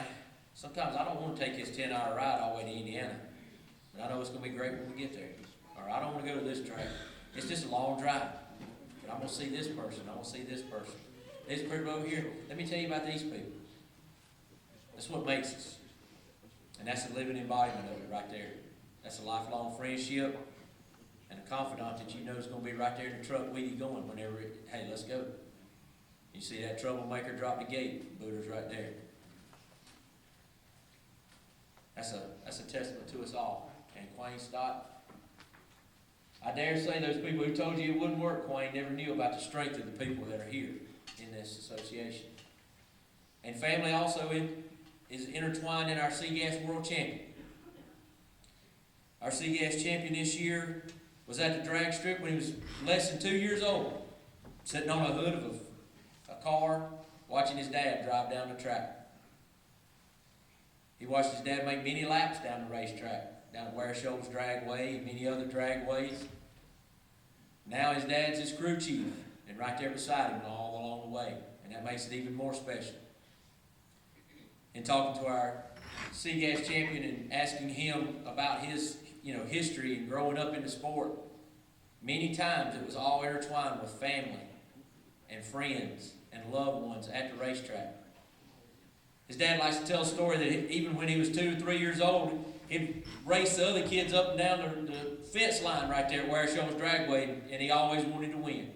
sometimes I don't want to take this 10-hour ride all the way to Indiana. But I know it's going to be great when we get there. Or I don't want to go to this track. It's just a long drive. But I'm going to see this person. I want to see this person. This person over here. Let me tell you about these people. That's what makes us. And that's the living embodiment of it right there. That's a lifelong friendship and a confidant that you know is going to be right there in the truck with you going whenever hey, let's go. You see that troublemaker drop the gate, Buddha's right there. That's a testament to us all. And Quayne Stott, I dare say those people who told you it wouldn't work, Quayne, never knew about the strength of the people that are here in this association. And family also is intertwined in our C-Gas World Champion. Our C-Gas champion this year was at the drag strip when he was less than 2 years old, sitting on a hood of a car, watching his dad drive down the track. He watched his dad make many laps down the racetrack, down at Ware Shoals Dragway and many other dragways. Now his dad's his crew chief, and right there beside him all along the way, and that makes it even more special. In talking to our C-Gas champion and asking him about his history and growing up in the sport, many times it was all intertwined with family and friends and loved ones at the racetrack. His dad likes to tell a story that even when he was 2 or 3 years old, he'd race the other kids up and down the fence line right there at Ware Show's Dragway, and he always wanted to win.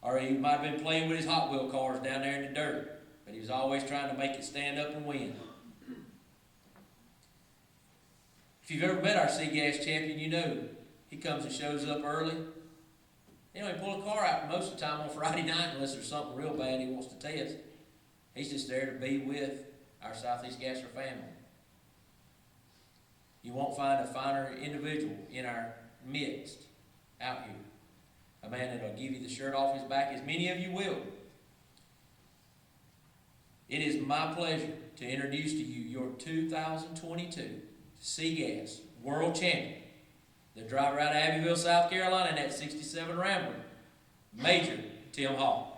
Or he might have been playing with his Hot Wheel cars down there in the dirt, but he was always trying to make it stand up and win. If you've ever met our C-Gas champion, you know he comes and shows up early. He don't even pull a car out most of the time on Friday night unless there's something real bad he wants to test. He's just there to be with our Southeast Gasser family. You won't find a finer individual in our midst out here. A man that'll give you the shirt off his back, as many of you will. It is my pleasure to introduce to you your 2022 C-Gas World Champion, the driver out of Abbeville, South Carolina, in that 67 Rambler, Major Tim Hall.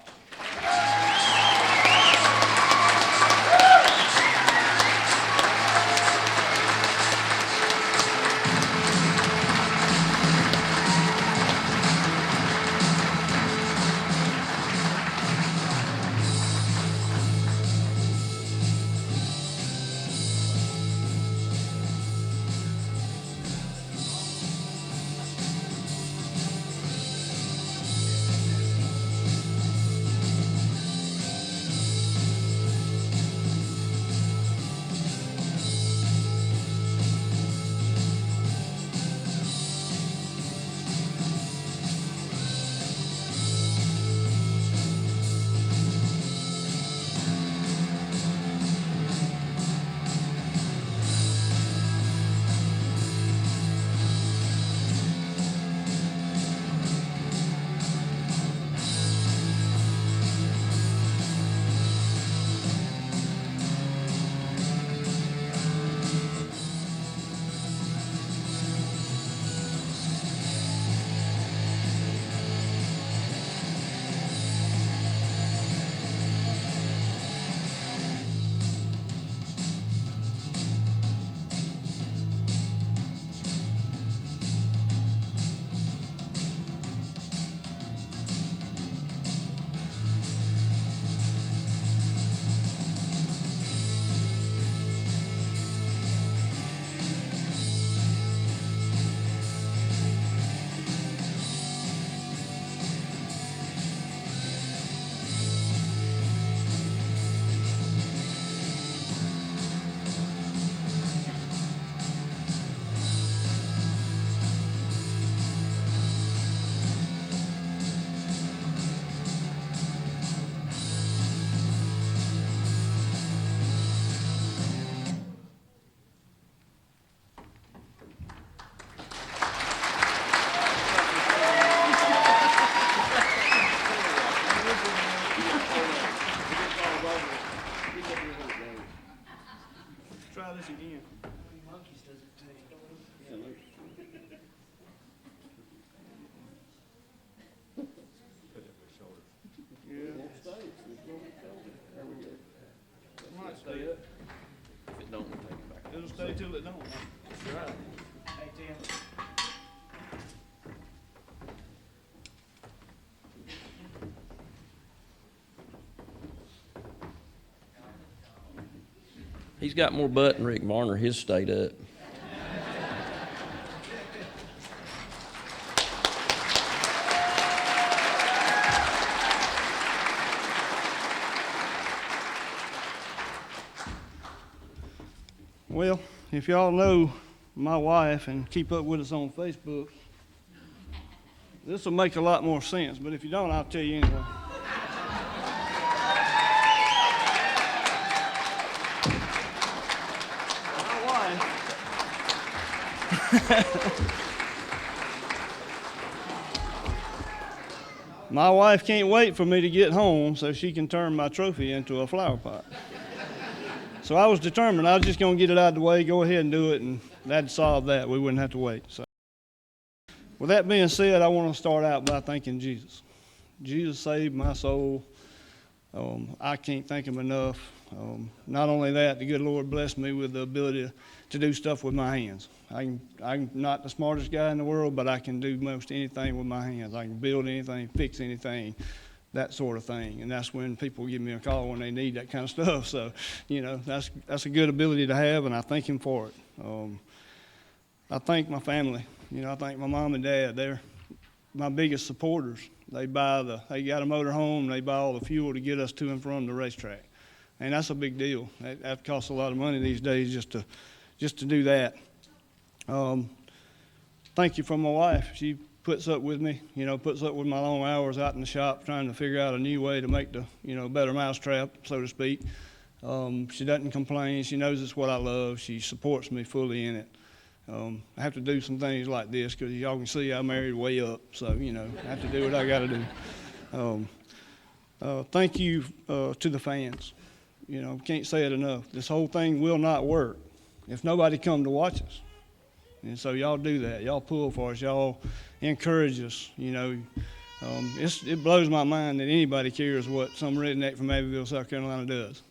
Try this again. Might stay up. If it don't, we'll take it back. It'll stay till it don't. Right. Hey, Tim. He's got more butt than Rick Varner. His stayed up. Well, if y'all know my wife and keep up with us on Facebook, this will make a lot more sense, but if you don't, I'll tell you anyway. My wife can't wait for me to get home so she can turn my trophy into a flower pot. So I was determined I was just going to get it out of the way, go ahead and do it, and that'd solve that. We wouldn't have to wait. So, with that being said, I want to start out by thanking Jesus. Jesus saved my soul. I can't thank him enough. Not only that, the good Lord blessed me with the ability to do stuff with my hands. I'm not the smartest guy in the world, but I can do most anything with my hands. I can build anything, fix anything, that sort of thing. And that's when people give me a call when they need that kind of stuff. So, that's a good ability to have, and I thank him for it. I thank my family. I thank my mom and dad. They're my biggest supporters. They got a motor home, they buy all the fuel to get us to and from the racetrack. And that's a big deal. That costs a lot of money these days just to do that. Thank you from my wife. She puts up with me, puts up with my long hours out in the shop trying to figure out a new way to make the, better mousetrap, so to speak. She doesn't complain. She knows it's what I love. She supports me fully in it. I have to do some things like this because y'all can see I married way up, so, I have to do what I got to do. Thank you to the fans. Can't say it enough. This whole thing will not work if nobody come to watch us. And so y'all do that. Y'all pull for us. Y'all encourage us. It blows my mind that anybody cares what some redneck from Abbeville, South Carolina does.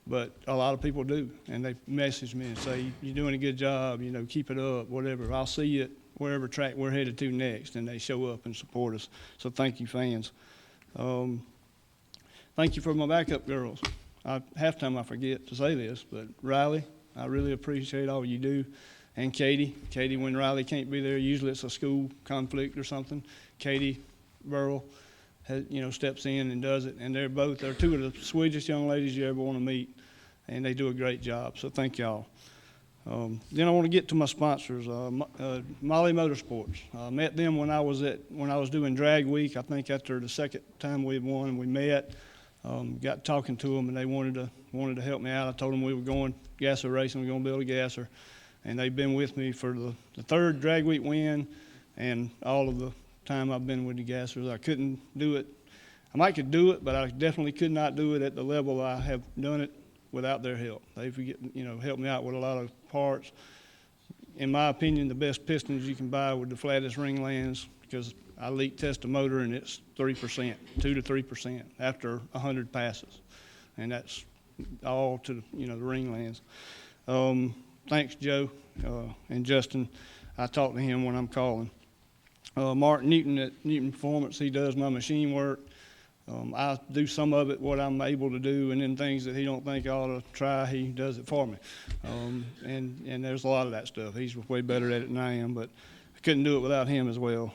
But a lot of people do, and they message me and say, "You're doing a good job, keep it up, whatever. I'll see you at wherever track we're headed to next," and they show up and support us. So thank you, fans. Thank you for my backup girls. Half time I forget to say this, but Riley, I really appreciate all you do. And Katie, when Riley can't be there, usually it's a school conflict or something. Katie Burrell steps in and does it, and they're two of the sweetest young ladies you ever want to meet, and they do a great job. So thank y'all. Then I want to get to my sponsors. Molly Motorsports. I met them when I was doing drag week. I think after the second time we had won, we met. Got talking to them, and they wanted to help me out. I told them we were going gasser racing. We were going to build a gasser, and they've been with me for the third drag week win, and all of the time I've been with the gassers. I couldn't do it. I might could do it, but I definitely could not do it at the level I have done it without their help. They've helped me out with a lot of parts. In my opinion, the best pistons you can buy with the flattest ring lands, because I leak test a motor and it's 3%, 2 to 3% after 100 passes, and that's all to the ring lands. Thanks, Joe and Justin. I talk to him when I'm calling. Mark Newton at Newton Performance, he does my machine work. I do some of it, what I'm able to do, and then things that he don't think I ought to try, he does it for me. And there's a lot of that stuff. He's way better at it than I am, but I couldn't do it without him as well.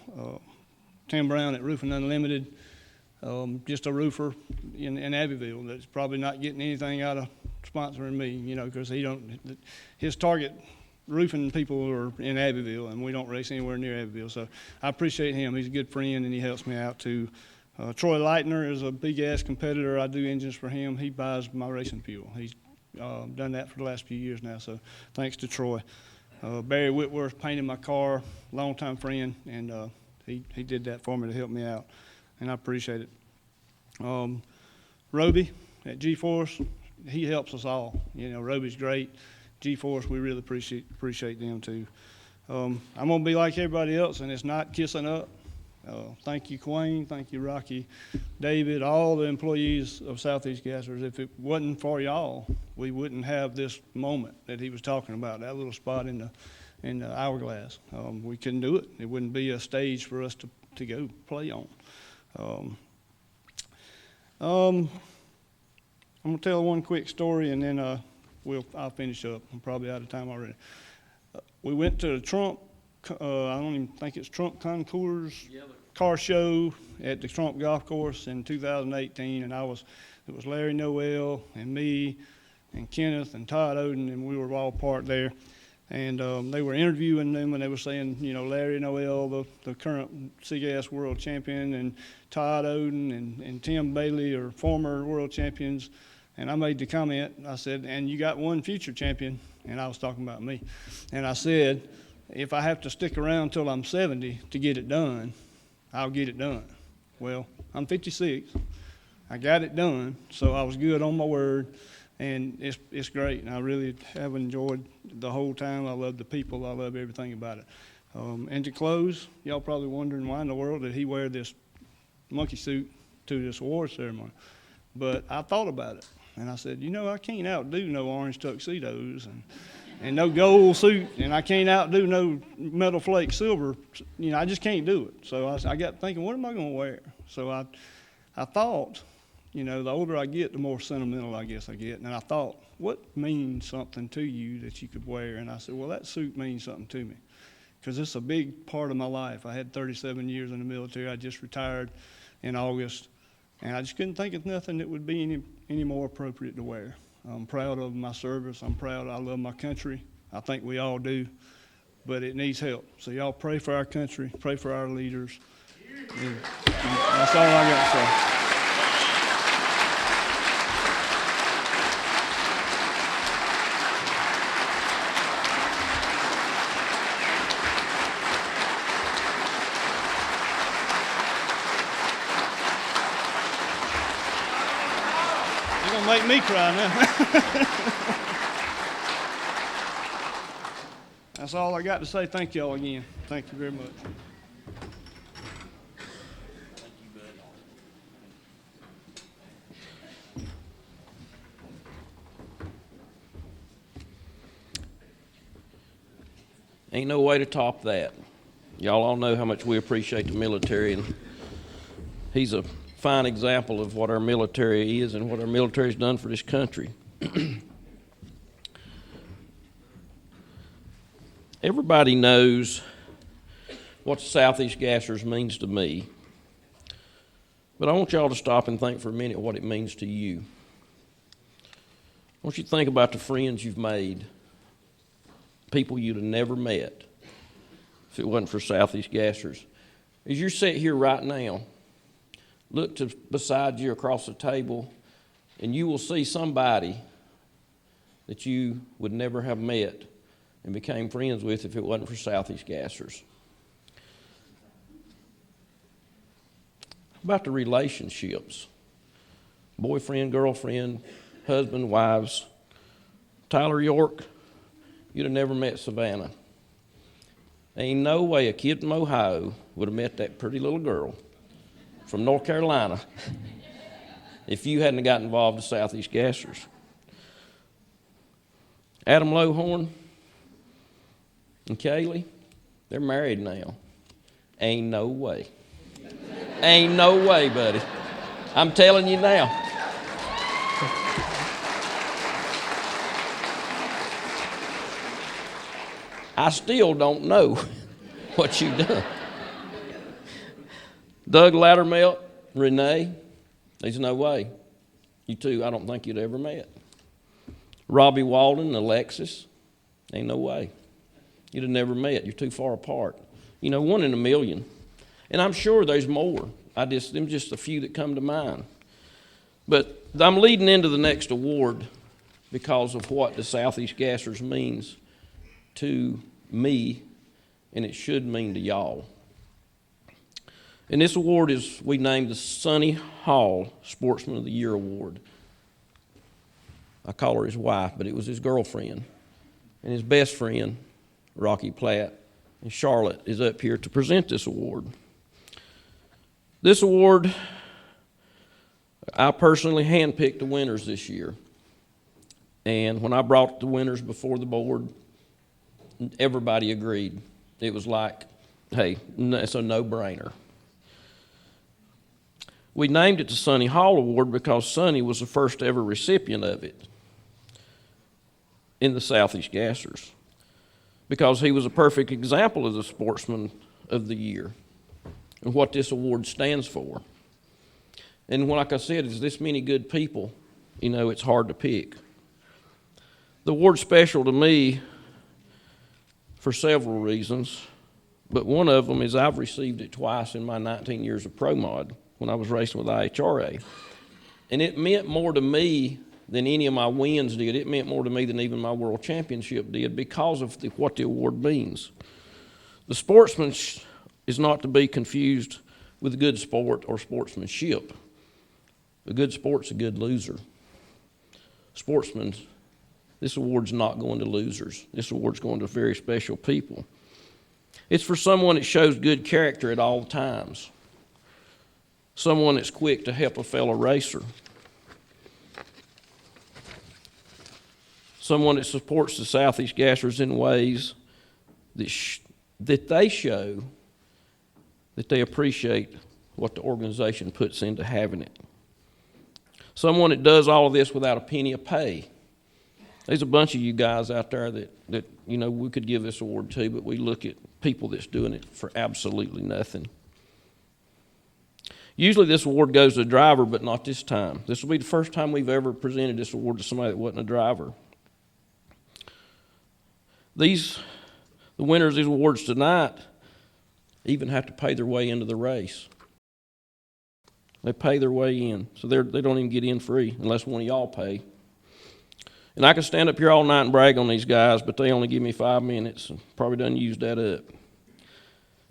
Tim Brown at Roofing Unlimited, just a roofer in Abbeville that's probably not getting anything out of sponsoring me, because his target roofing people are in Abbeville, and we don't race anywhere near Abbeville. So I appreciate him. He's a good friend, and he helps me out too. Troy Leitner is a big-ass competitor. I do engines for him. He buys my racing fuel. He's done that for the last few years now, so thanks to Troy. Barry Whitworth painted my car, longtime friend, and he did that for me to help me out, and I appreciate it. Roby at G-Force, he helps us all. Roby's great. G-Force, we really appreciate them too. I'm going to be like everybody else, and it's not kissing up. Thank you, Quayne. Thank you, Rocky, David, all the employees of Southeast Gassers. If it wasn't for y'all, we wouldn't have this moment that he was talking about, that little spot in the hourglass. We couldn't do it. It wouldn't be a stage for us to go play on. I'm going to tell one quick story, and then I'll finish up. I'm probably out of time already. We went to the Trump, I don't even think it's Trump Concours car show at the Trump Golf Course in 2018, and it was Larry Noel and me and Kenneth and Todd Oden, and we were all part there. And they were interviewing them, and they were saying, Larry Noel, the current CGS world champion, and Todd Oden and Tim Bailey are former world champions. And I made the comment, I said, and you got one future champion, and I was talking about me. And I said, if I have to stick around till I'm 70 to get it done, I'll get it done. Well, I'm 56. I got it done, so I was good on my word, and it's great. And I really have enjoyed the whole time. I love the people. I love everything about it. And to close, y'all probably wondering why in the world did he wear this monkey suit to this award ceremony. But I thought about it, and I said, I can't outdo no orange tuxedos and no gold suit, and I can't outdo no metal flake silver. I just can't do it. So I got thinking, what am I going to wear? So I thought, you know, the older I get, the more sentimental I guess I get. And I thought, what means something to you that you could wear? And I said, well, that suit means something to me because it's a big part of my life. I had 37 years in the military. I just retired in August, and I just couldn't think of nothing that would be any more appropriate to wear. I'm proud of my service. I'm proud. I love my country. I think we all do, but it needs help. So y'all pray for our country, pray for our leaders. And that's all I got to say. You're gonna make me cry now. That's all I got to say. Thank y'all again. Thank you very much. Ain't no way to top that. Y'all all know how much we appreciate the military, and he's a fine example of what our military is and what our military's done for this country. Everybody knows what the Southeast Gassers means to me, but I want y'all to stop and think for a minute what it means to you. I want you to think about the friends you've made, people you'd have never met if it wasn't for Southeast Gassers. As you sit here right now, look to beside you across the table, and you will see somebody that you would never have met and became friends with if it wasn't for Southeast Gassers. How about the relationships? Boyfriend, girlfriend, husband, wives. Tyler York, you'd have never met Savannah. Ain't no way a kid from Ohio would have met that pretty little girl from North Carolina if you hadn't gotten involved with Southeast Gassers. Adam Lowhorn and Kaylee, they're married now. Ain't no way. Ain't no way, buddy. I'm telling you now. I still don't know what you done. Doug Lattermelt, Renee, there's no way. You two, I don't think you'd ever met. Robbie Walden, Alexis, ain't no way. You'd have never met. You're too far apart. You know, 1 in a million. And I'm sure there's more. Them just a few that come to mind. But I'm leading into the next award because of what the Southeast Gassers means to me, and it should mean to y'all. And this award we named the Sonny Hall Sportsman of the Year Award. I call her his wife, but it was his girlfriend. And his best friend, Rocky Platt, and Charlotte is up here to present this award. This award, I personally handpicked the winners this year. And when I brought the winners before the board, everybody agreed. It was like, hey, it's a no-brainer. We named it the Sonny Hall Award because Sonny was the first ever recipient of it in the Southeast Gassers, because he was a perfect example of the Sportsman of the Year and what this award stands for. And like I said, there's this many good people, you know, it's hard to pick. The award's special to me for several reasons, but one of them is I've received it twice in my 19 years of pro mod when I was racing with IHRA. And it meant more to me than any of my wins did. It meant more to me than even my world championship did because of what the award means. The Sportsman is not to be confused with good sport or sportsmanship. A good sport's a good loser. Sportsman, this award's not going to losers. This award's going to very special people. It's for someone that shows good character at all times. Someone that's quick to help a fellow racer. Someone that supports the Southeast Gassers in ways that they show that they appreciate what the organization puts into having it. Someone that does all of this without a penny of pay. There's a bunch of you guys out there that we could give this award to, but we look at people that's doing it for absolutely nothing. Usually this award goes to a driver, but not this time. This will be the first time we've ever presented this award to somebody that wasn't a driver. The winners of these awards tonight even have to pay their way into the race. They pay their way in, so they don't even get in free unless one of y'all pay. And I could stand up here all night and brag on these guys, but they only give me 5 minutes and probably done used that up.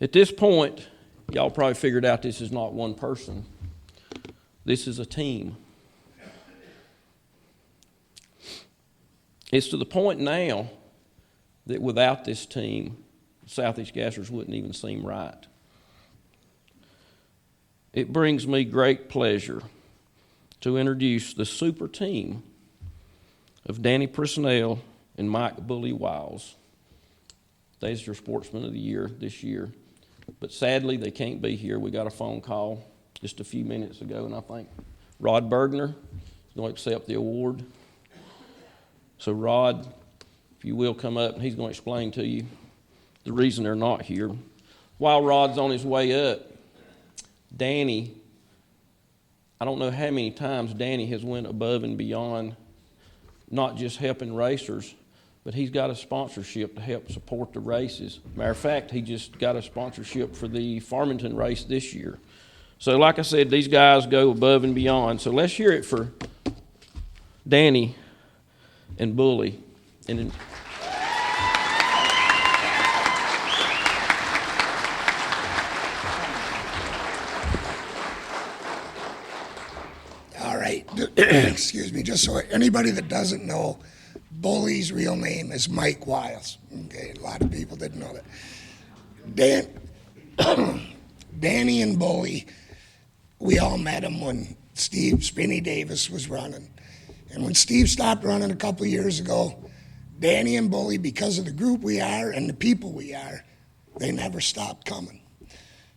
At this point, y'all probably figured out this is not one person. This is a team. It's to the point now that without this team, Southeast Gassers wouldn't even seem right. It brings me great pleasure to introduce the super team of Danny Prisnell and Mike Bully Wiles. They's your Sportsman of the Year this year. But sadly, they can't be here. We got a phone call just a few minutes ago, and I think Rod Bergner is going to accept the award. So Rod, if you will come up, and he's going to explain to you the reason they're not here. While Rod's on his way up, Danny, I don't know how many times Danny has went above and beyond, not just helping racers, but he's got a sponsorship to help support the races. Matter of fact, he just got a sponsorship for the Farmington race this year. So like I said, these guys go above and beyond. So let's hear it for Danny and Bully. And then All right, excuse me, just so anybody that doesn't know, Bully's real name is Mike Wiles. Okay, a lot of people didn't know that. Danny and Bully, we all met him when Steve Spinny Davis was running. And when Steve stopped running a couple years ago, Danny and Bully, because of the group we are and the people we are, they never stopped coming.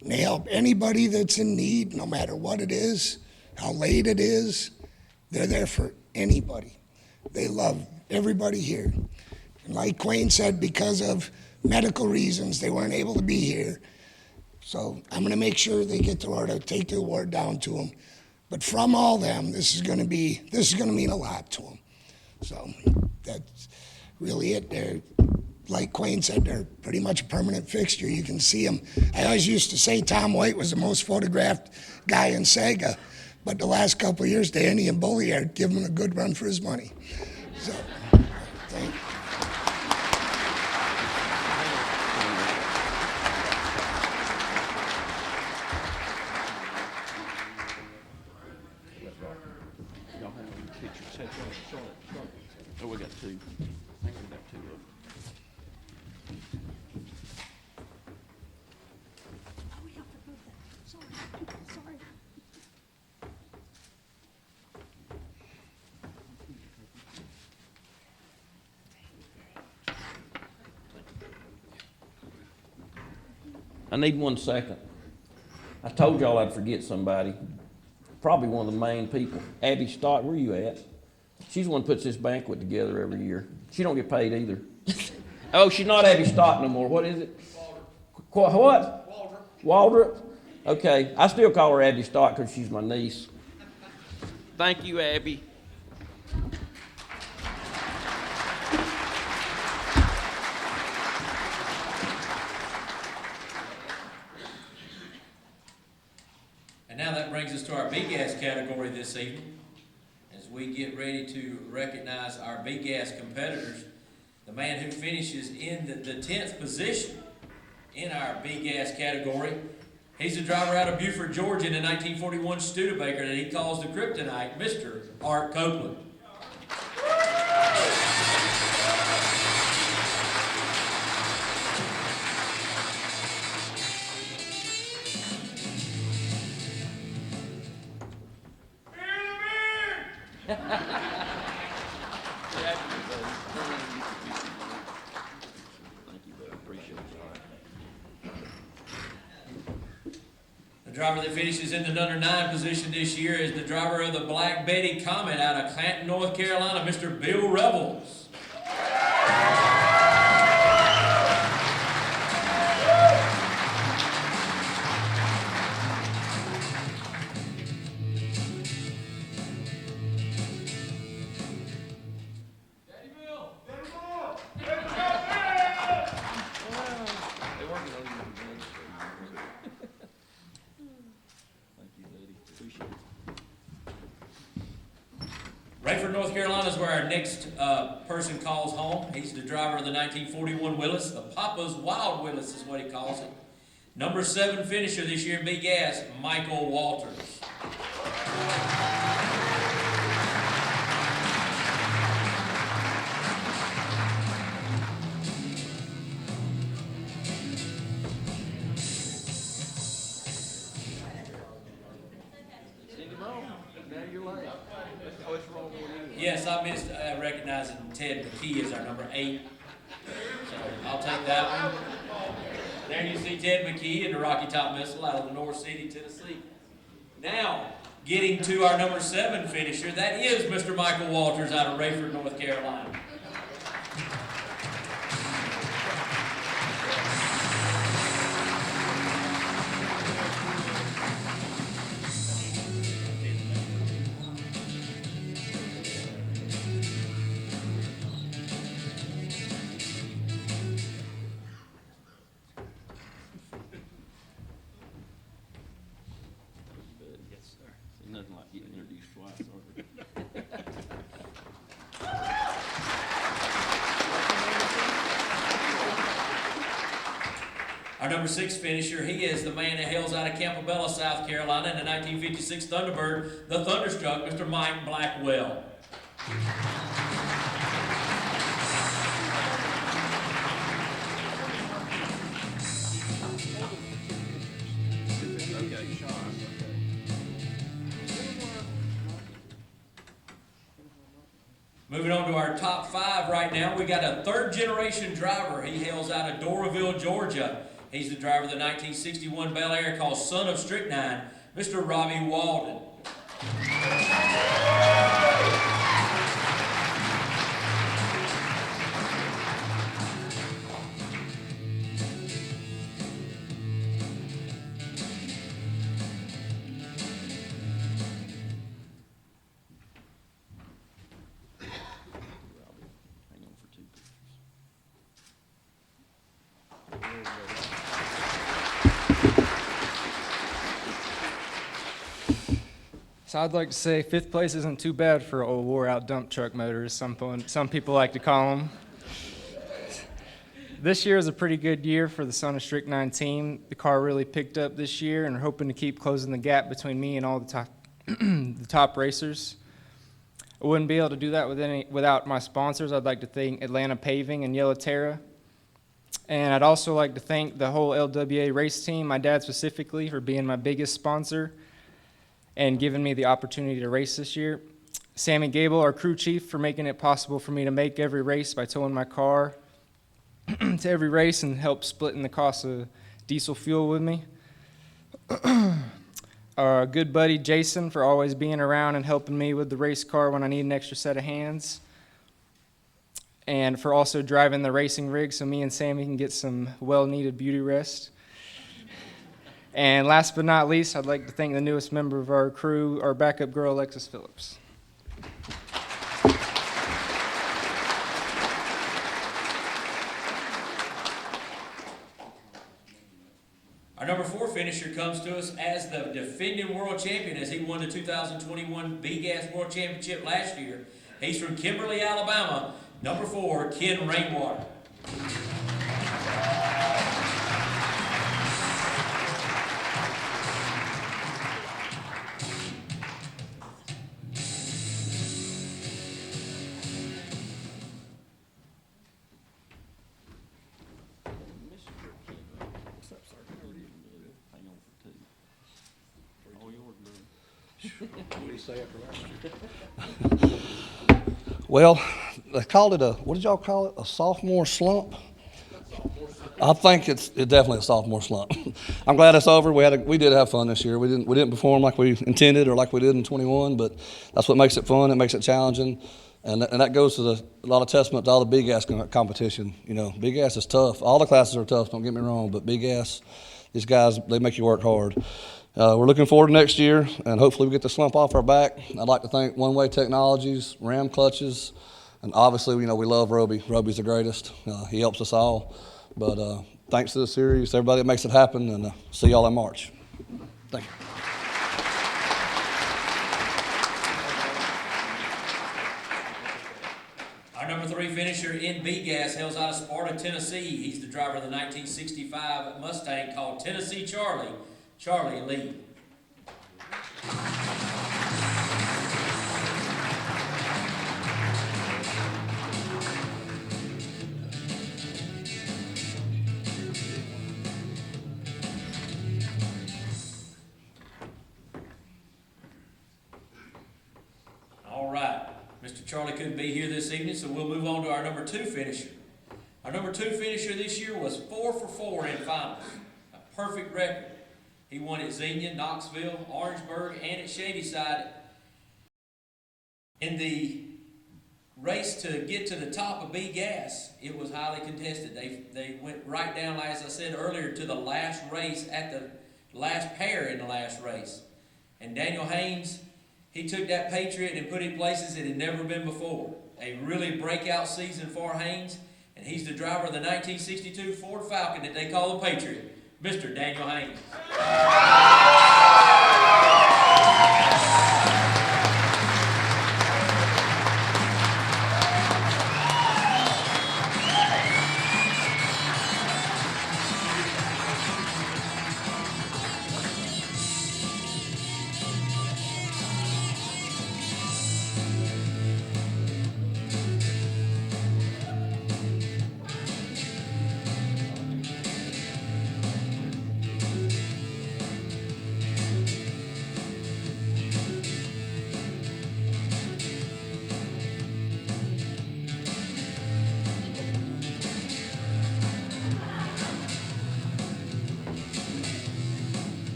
And they help anybody that's in need, no matter what it is, how late it is. They're there for anybody. They love everybody here. And like Quayne said, because of medical reasons, they weren't able to be here. So I'm going to make sure they get the award, take the award down to them. But from all them, this is going to mean a lot to them. So that's really it. They're, like Quayne said, they're pretty much a permanent fixture. You can see them. I always used to say Tom White was the most photographed guy in Saga, but the last couple of years, Danny and Bully are giving him a good run for his money. So, thank you. Oh, we got two. I think we got two of them. Sorry. I need 1 second. I told y'all I'd forget somebody. Probably one of the main people. Abby Stott, where you at? She's the one who puts this banquet together every year. She don't get paid either. Oh, she's not Abby Stott no more. What is it? What? Waldrop. Okay, I still call her Abby Stott because she's my niece. Thank you, Abby. And now that brings us to our B-Gas category this evening. As we get ready to recognize our B-Gas competitors, the man who finishes in the 10th position in our B-Gas category, he's a driver out of Buford, Georgia in the 1941 Studebaker that he calls the Kryptonite, Mr. Art Copeland. The driver that finishes in the number 9 position this year is the driver of the Black Betty Comet out of Clanton, North Carolina, Mr. Bill Revels. Rayford, North Carolina is where our next person calls home. He's the driver of the 1941 Willis. The Papa's Wild Willis is what he calls it. Number 7 finisher this year in B-Gas, Michael Walters. Yes, I missed recognizing Ted McKee as our number 8. So I'll take that one. There you see Ted McKee in the Rocky Top Missile out of the North City, Tennessee. Now, getting to our number 7 finisher, that is Mr. Michael Walters out of Rayford, North Carolina. Nothing like getting introduced twice, Our number 6 finisher, he is the man that hails out of Campobello, South Carolina in the 1956 Thunderbird, the Thunderstruck, Mr. Mike Blackwell. Moving on to our top 5 right now, we got a 3rd-generation driver. He hails out of Doraville, Georgia. He's the driver of the 1961 Bel Air called Son of Strychnine, Mr. Robbie Walden. So I'd like to say 5th place isn't too bad for old wore-out dump truck motors, some people like to call them. This year is a pretty good year for the Son of Strychnine team. The car really picked up this year, and we're hoping to keep closing the gap between me and all the top racers. I wouldn't be able to do that without my sponsors. I'd like to thank Atlanta Paving and Yellow Terra. And I'd also like to thank the whole LWA race team, my dad specifically, for being my biggest sponsor and giving me the opportunity to race this year. Sammy Gable, our crew chief, for making it possible for me to make every race by towing my car to every race and help splitting the cost of diesel fuel with me. Our good buddy Jason for always being around and helping me with the race car when I need an extra set of hands. And for also driving the racing rig so me and Sammy can get some well-needed beauty rest. And last but not least, I'd like to thank the newest member of our crew, our backup girl, Alexis Phillips. Our number 4 finisher comes to us as the defending world champion as he won the 2021 B-Gas World Championship last year. He's from Kimberly, Alabama. Number 4, Ken Rainwater. Well, they called it what did y'all call it? A sophomore slump? I think it's definitely a sophomore slump. I'm glad it's over. We did have fun this year. We didn't perform like we intended or like we did in 21, but that's what makes it fun. It makes it challenging, and that goes to a lot of testament to all the big ass competition. You know, big ass is tough. All the classes are tough. Don't get me wrong, but big ass, these guys, they make you work hard. We're looking forward to next year, and hopefully we get the slump off our back. I'd like to thank One Way Technologies, Ram Clutches, and obviously, we love Roby. Roby's the greatest. He helps us all. But thanks to the series, everybody that makes it happen, and see y'all in March. Thank you. Our number 3 finisher in B-Gas hails out of Sparta, Tennessee. He's the driver of the 1965 Mustang called Tennessee Charlie, Charlie Lee. All right, Mr. Charlie couldn't be here this evening, so we'll move on to our number 2 finisher. Our number 2 finisher this year was 4 for 4 in finals, a perfect record. He won at Xenia, Knoxville, Orangeburg, and at Shadyside. In the race to get to the top of B-Gas, it was highly contested. They went right down, as I said earlier, to the last race, at the last pair in the last race. And Daniel Haynes, he took that Patriot and put it in places it had never been before. A really breakout season for Haynes, and he's the driver of the 1962 Ford Falcon that they call the Patriot, Mr. Daniel Haynes.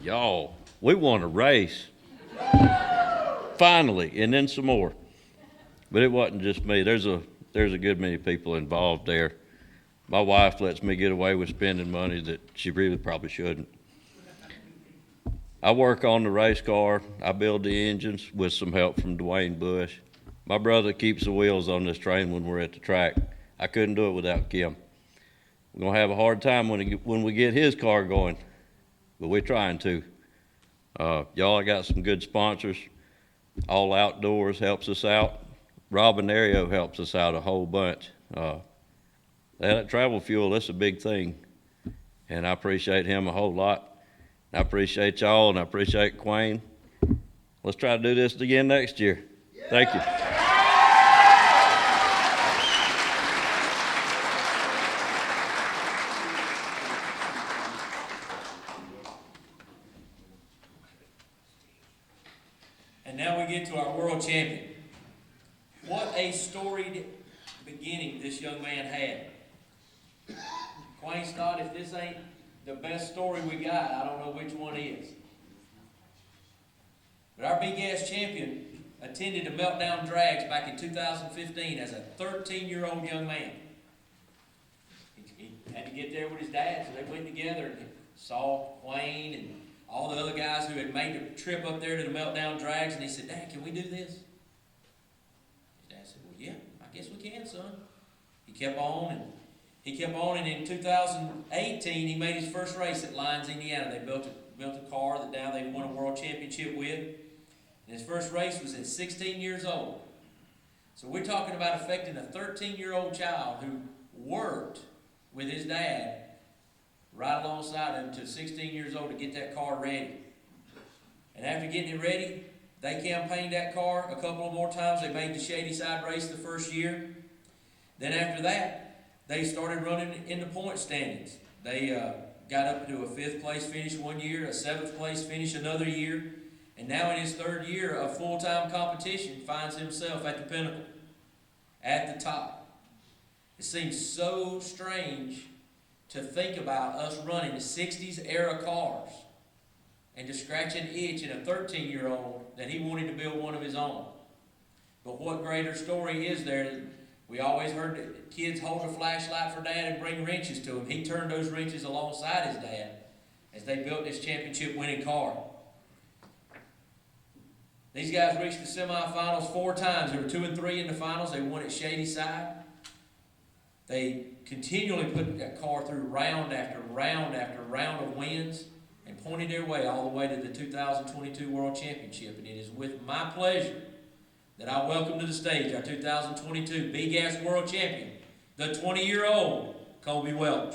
Y'all, we won a race. Finally, and then some more. But it wasn't just me. There's a good many people involved there. My wife lets me get away with spending money that she really probably shouldn't. I work on the race car. I build the engines with some help from Dwayne Bush. My brother keeps the wheels on this train when we're at the track. I couldn't do it without Kim. We're gonna have a hard time when we get his car going, but we're trying to. Y'all got some good sponsors. All Outdoors helps us out. Robin Aereo helps us out a whole bunch. That travel fuel, that's a big thing. And I appreciate him a whole lot. I appreciate y'all, and I appreciate Quayne. Let's try to do this again next year. Thank you. And now we get to our world champion. What a storied beginning this young man had. Quayne Stott, if this ain't the best story we got, I don't know which one is. But our Big Ass champion attended the Meltdown Drags back in 2015 as a 13-year-old young man. He had to get there with his dad, so they went together and saw Quayne and all the other guys who had made the trip up there to the Meltdown Drags, and he said, "Dad, can we do this?" His dad said, "Well, yeah, I guess we can, son." He kept on, and in 2018, he made his first race at Lyons, Indiana. They built a car that now they won a world championship with. And his first race was at 16 years old. So we're talking about affecting a 13-year-old child who worked with his dad right alongside him to 16 years old to get that car ready. And after getting it ready, They campaigned that car a couple of more times. They made the Shady Side race the first year. Then after that, they started running in the point standings. They got up to a 5th place finish one year, a 7th place finish another year, and now in his 3rd year of full-time competition finds himself at the pinnacle, at the top. It seems so strange to think about us running the 60s era cars and to scratch an itch in a 13-year-old that he wanted to build one of his own. But what greater story is there? We always heard that kids hold a flashlight for Dad and bring wrenches to him. He turned those wrenches alongside his dad as they built this championship-winning car. These guys reached the semifinals 4 times. They were 2 and 3 in the finals. They won at Shady Side. They continually put that car through round after round after round of wins and pointed their way all the way to the 2022 World Championship. And it is with my pleasure that I welcome to the stage our 2022 B-Gas World Champion, the 20-year-old Colby Welch.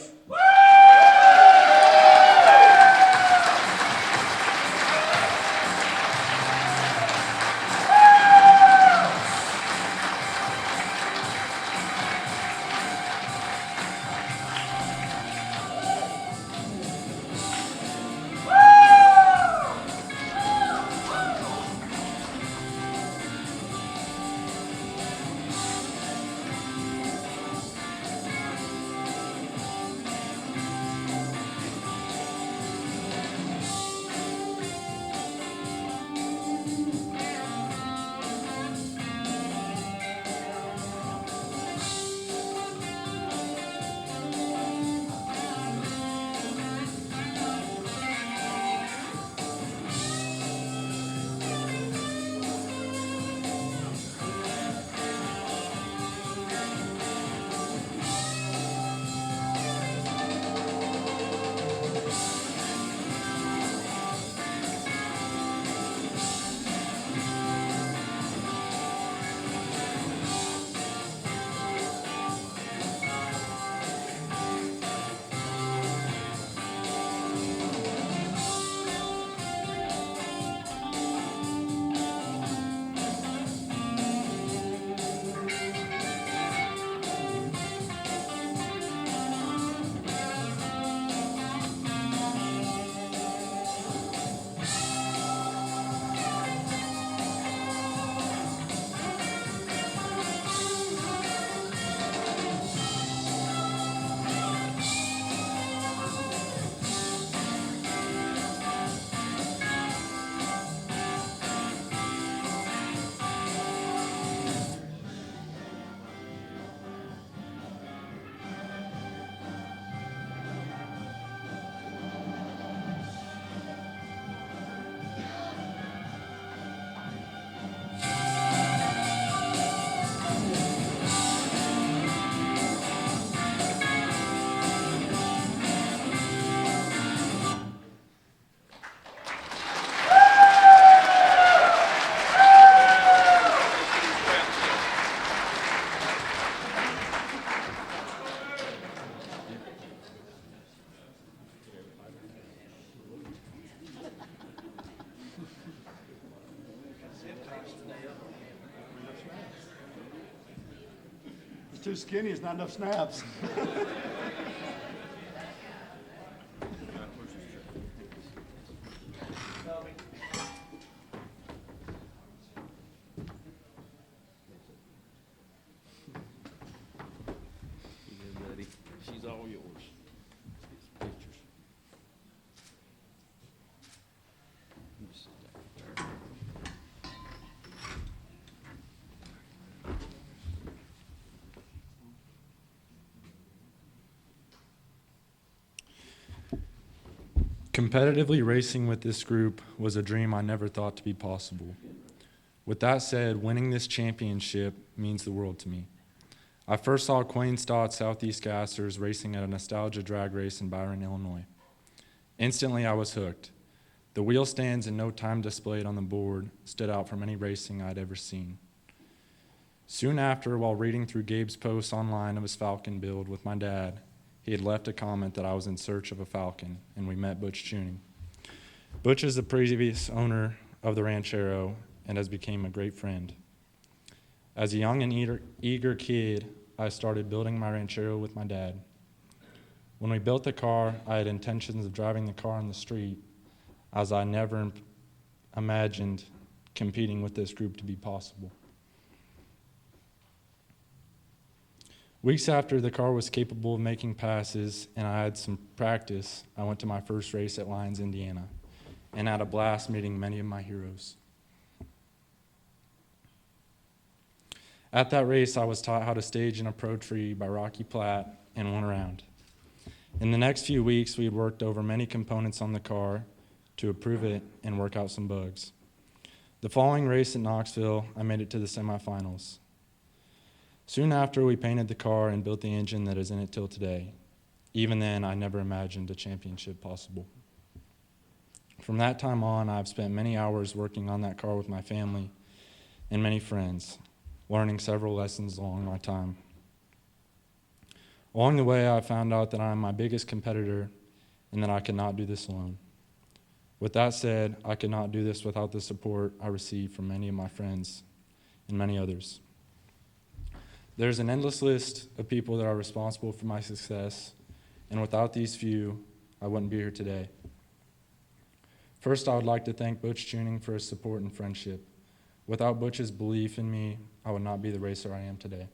Too skinny, it's not enough snaps. She's all yours. Pictures. Competitively racing with this group was a dream I never thought to be possible. With that said, winning this championship means the world to me. I first saw Quayne Stott Southeast Gassers racing at a nostalgia drag race in Byron, Illinois. Instantly, I was hooked. The wheel stands and no time displayed on the board stood out from any racing I'd ever seen. Soon after, while reading through Gabe's posts online of his Falcon build with my dad, he had left a comment that I was in search of a Falcon, and we met Butch Tuning. Butch is the previous owner of the Ranchero and has become a great friend. As a young and eager kid, I started building my ranchero with my dad. When we built the car, I had intentions of driving the car on the street, as I never imagined competing with this group to be possible. Weeks after the car was capable of making passes and I had some practice, I went to my first race at Lyons, Indiana, and had a blast meeting many of my heroes. At that race, I was taught how to stage in a pro tree by Rocky Platt and went around. In the next few weeks, we had worked over many components on the car to improve it and work out some bugs. The following race at Knoxville, I made it to the semifinals. Soon after, we painted the car and built the engine that is in it till today. Even then, I never imagined a championship possible. From that time on, I've spent many hours working on that car with my family and many friends, learning several lessons along my time. Along the way, I found out that I am my biggest competitor and that I cannot do this alone. With that said, I could not do this without the support I received from many of my friends and many others. There's an endless list of people that are responsible for my success, and without these few, I wouldn't be here today. First, I would like to thank Butch Tuning for his support and friendship. Without Butch's belief in me, I would not be the racer I am today.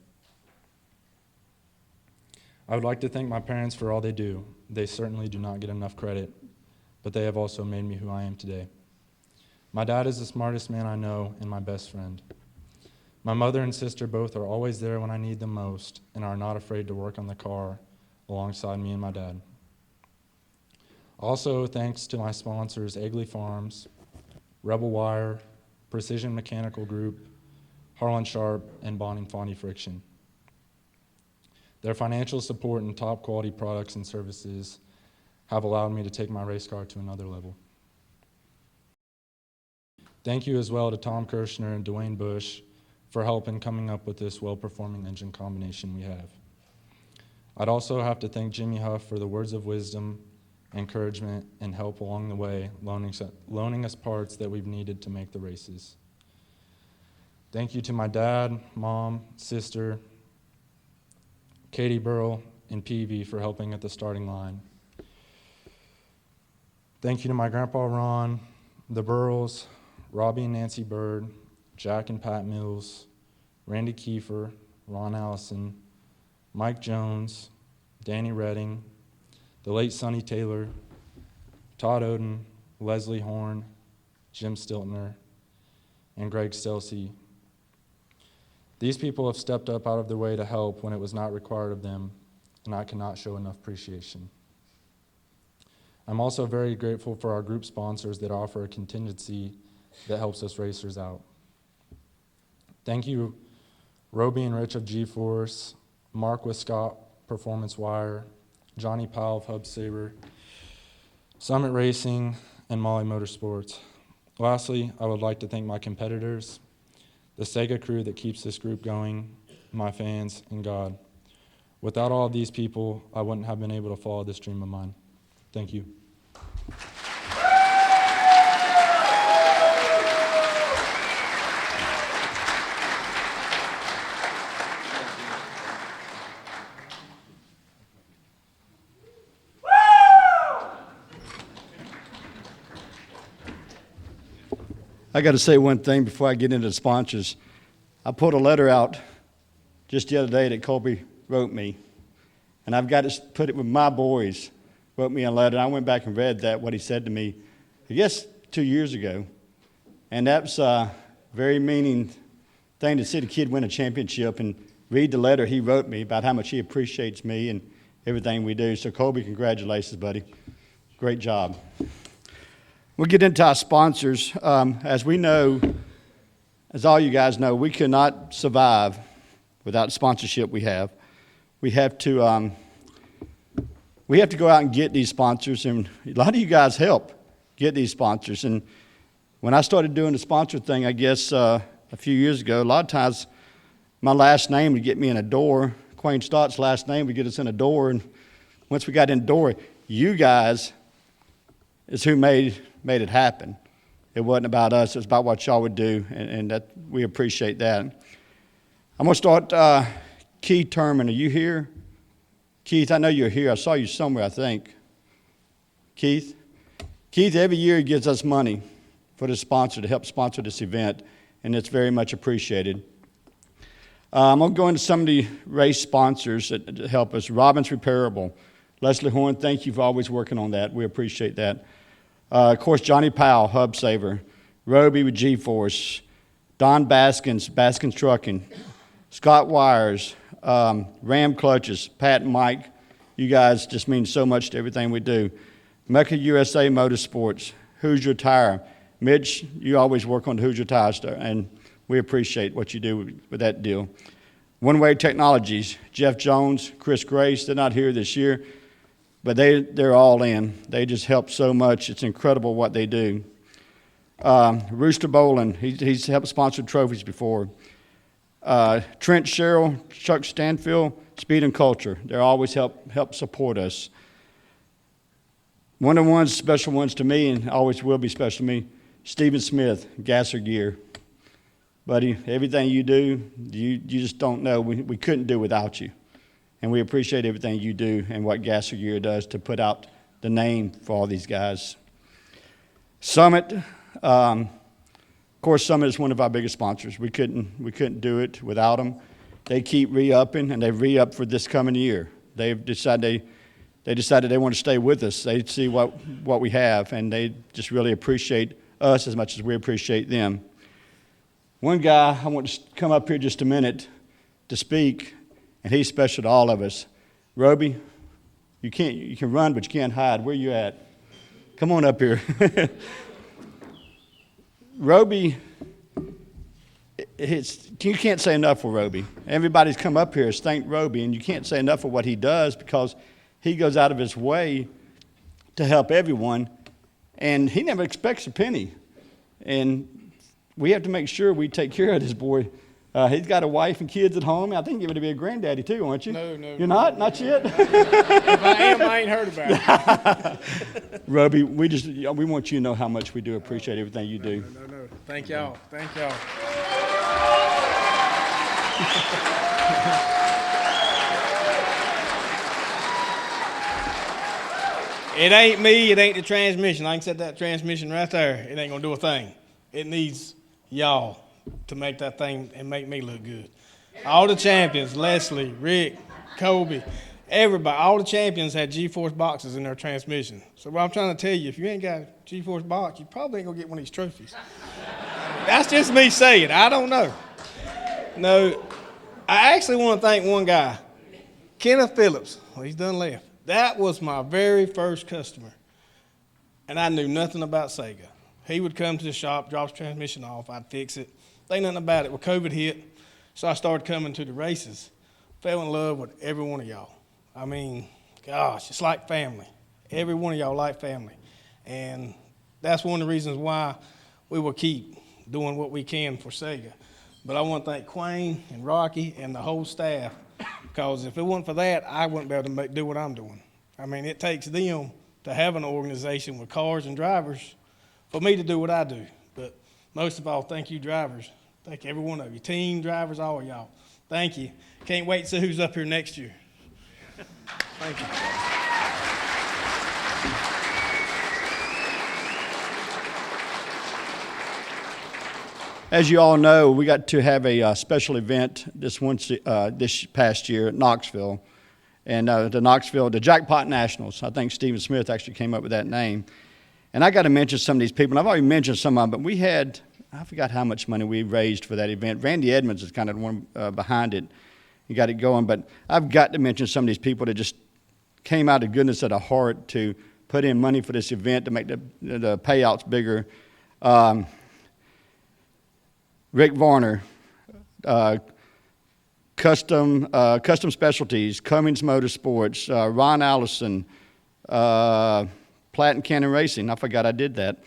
I would like to thank my parents for all they do. They certainly do not get enough credit, but they have also made me who I am today. My dad is the smartest man I know and my best friend. My mother and sister both are always there when I need them most and are not afraid to work on the car alongside me and my dad. Also, thanks to my sponsors, Egley Farms, Rebel Wire, Precision Mechanical Group, Harlan Sharp, and Bond & Fondy Friction. Their financial support and top quality products and services have allowed me to take my race car to another level. Thank you as well to Tom Kirshner and Dwayne Bush for help in coming up with this well-performing engine combination we have. I'd also have to thank Jimmy Huff for the words of wisdom, encouragement, and help along the way, loaning us parts that we've needed to make the races. Thank you to my dad, mom, sister, Katie Burrell, and Peavy for helping at the starting line. Thank you to my grandpa Ron, the Burrells, Robbie and Nancy Bird, Jack and Pat Mills, Randy Kiefer, Ron Allison, Mike Jones, Danny Redding, the late Sonny Taylor, Todd Oden, Leslie Horn, Jim Stiltner, and Greg Stelsey. These people have stepped up out of their way to help when it was not required of them, and I cannot show enough appreciation. I'm also very grateful for our group sponsors that offer a contingency that helps us racers out. Thank you, Roby and Rich of G-Force, Mark with Scott Performance Wire, Johnny Powell of Hub Saber, Summit Racing, and Molly Motorsports. Lastly, I would like to thank my competitors, the Sega crew that keeps this group going, my fans, and God. Without all of these people, I wouldn't have been able to follow this dream of mine. Thank you. I got to say one thing before I get into the sponsors. I pulled a letter out just the other day that Colby wrote me, and I've got to put it with my boys. Wrote me a letter. I went back and read that, what he said to me, I guess 2 years ago, and that's a very meaning thing to see the kid win a championship and read the letter he wrote me about how much he appreciates me and everything we do. So Colby, congratulations, buddy. Great job. We'll get into our sponsors. As we know, as all you guys know, we cannot survive without the sponsorship we have. We have to go out and get these sponsors, and a lot of you guys help get these sponsors. And when I started doing the sponsor thing, I guess a few years ago, a lot of times my last name would get me in a door. Quayne Stott's last name would get us in a door, and once we got in the door, you guys is who made it happen. It wasn't about us. It was about what y'all would do, and that we appreciate that. I'm going to start. Keith Turman, are you here? Keith, I know you're here. I saw you somewhere, I think. Keith? Keith, every year he gives us money for the sponsor to help sponsor this event, and it's very much appreciated. I'm going to go into some of the race sponsors that help us. Robbins Repairable. Leslie Horn, thank you for always working on that. We appreciate that. Of course, Johnny Powell, Hub Saver. Roby with G-Force. Don Baskins, Baskins Trucking. Scott Wires, Ram Clutches, Pat and Mike. You guys just mean so much to everything we do. Mecca USA Motorsports, Hoosier Tire. Mitch, you always work on the Hoosier Tire stuff, and we appreciate what you do with that deal. One Way Technologies, Jeff Jones, Chris Grace, they're not here this year, but they're all in. They just help so much. It's incredible what they do. Rooster Bolin, he's helped sponsor trophies before. Trent Sherrill, Chuck Stanfield, Speed and Culture. They always help support us. One of the ones, special ones to me, and always will be special to me, Stephen Smith, Gasser Gear. Buddy, everything you do, you just don't know. We couldn't do without you. And we appreciate everything you do and what Gasser Gear does to put out the name for all these guys. Summit, of course, Summit is one of our biggest sponsors. We couldn't do it without them. They keep re-upping, and they've re-upped for this coming year. They've decided they want to stay with us. They see what we have, and they just really appreciate us as much as we appreciate them. One guy, I want to come up here just a minute to speak, and he's special to all of us. Roby, you can run, but you can't hide. Where you at? Come on up here. Roby, you can't say enough for Roby. Everybody's come up here has thanked Roby, and you can't say enough for what he does because he goes out of his way to help everyone, and he never expects a penny. And we have to make sure we take care of this boy. He's got a wife and kids at home. I think you're going to be a granddaddy too, aren't you? No. You're not? Not yet? If I am, I ain't heard about it. Roby, we want you to know how much we do appreciate everything you do. No. Thank y'all. It ain't me, it ain't the transmission. I can set that transmission right there. It ain't gonna do a thing. It needs y'all to make that thing and make me look good. All the champions, Leslie, Rick, Kobe, everybody, all the champions had G-Force boxes in their transmission. So what I'm trying to tell you, if you ain't got a G-Force box, you probably ain't gonna get one of these trophies. That's just me saying, I don't know. No, I actually want to thank one guy, Kenneth Phillips. Well, he's done left. That was my very first customer, and I knew nothing about Sega. He would come to the shop, drop his transmission off, I'd fix it. Think nothing about it. Well, COVID hit, so I started coming to the races. Fell in love with every one of y'all. I mean, gosh, it's like family. Every one of y'all like family. And that's one of the reasons why we will keep doing what we can for Sega. But I want to thank Quayne and Rocky and the whole staff, because if it wasn't for that, I wouldn't be able to do what I'm doing. I mean, it takes them to have an organization with cars and drivers for me to do what I do. But most of all, thank you drivers. Thank every one of you, team drivers, all of y'all. Thank you. Can't wait to see who's up here next year. Thank you. As you all know, we got to have a special event this past year at Knoxville. And the Jackpot Nationals. I think Stephen Smith actually came up with that name. And I got to mention some of these people. And I've already mentioned some of them, but we had, I forgot how much money we raised for that event. Randy Edmonds is kind of the one behind it. He got it going. But I've got to mention some of these people that just came out of goodness of the heart to put in money for this event to make the payouts bigger. Rick Varner, Custom Specialties, Cummins Motorsports, Ron Allison, Platt and Cannon Racing. I forgot I did that.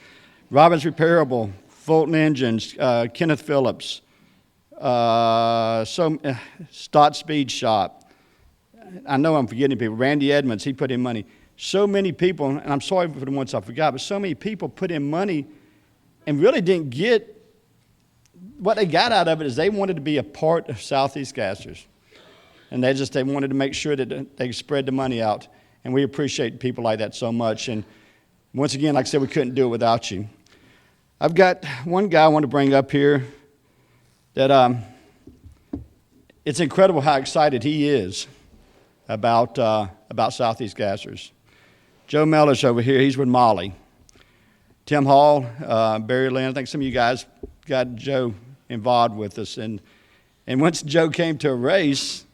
Robbins Repairable, Fulton Engines, Kenneth Phillips, Stott Speed Shop. I know I'm forgetting people. Randy Edmonds, he put in money. So many people, and I'm sorry for the ones I forgot, but so many people put in money and really didn't get what they got out of it is they wanted to be a part of Southeast Gassers. And they wanted to make sure that they spread the money out. And we appreciate people like that so much. And once again, like I said, we couldn't do it without you. I've got one guy I want to bring up here that it's incredible how excited he is about Southeast Gassers. Joe Mellish over here, he's with Molly. Tim Hall, Barry Lynn, I think some of you guys got Joe involved with us. And once Joe came to a race,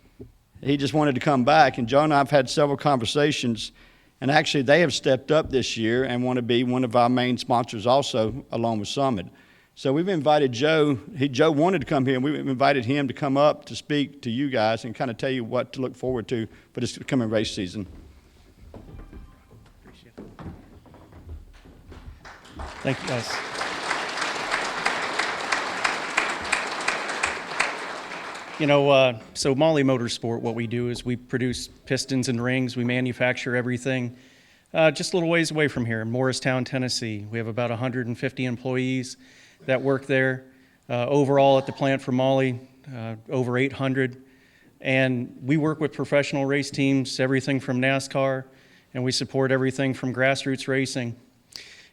he just wanted to come back. And Joe and I have had several conversations, and actually they have stepped up this year and want to be one of our main sponsors also, along with Summit. So we've invited Joe. Joe wanted to come here, and we've invited him to come up to speak to you guys and kind of tell you what to look forward to for this coming race season. Thank you, guys. So Molly Motorsport, what we do is we produce pistons and rings. We manufacture everything just a little ways away from here in Morristown, Tennessee. We have about 150 employees that work there. Overall at the plant for Molly, over 800. And we work with professional race teams, everything from NASCAR, and we support everything from grassroots racing.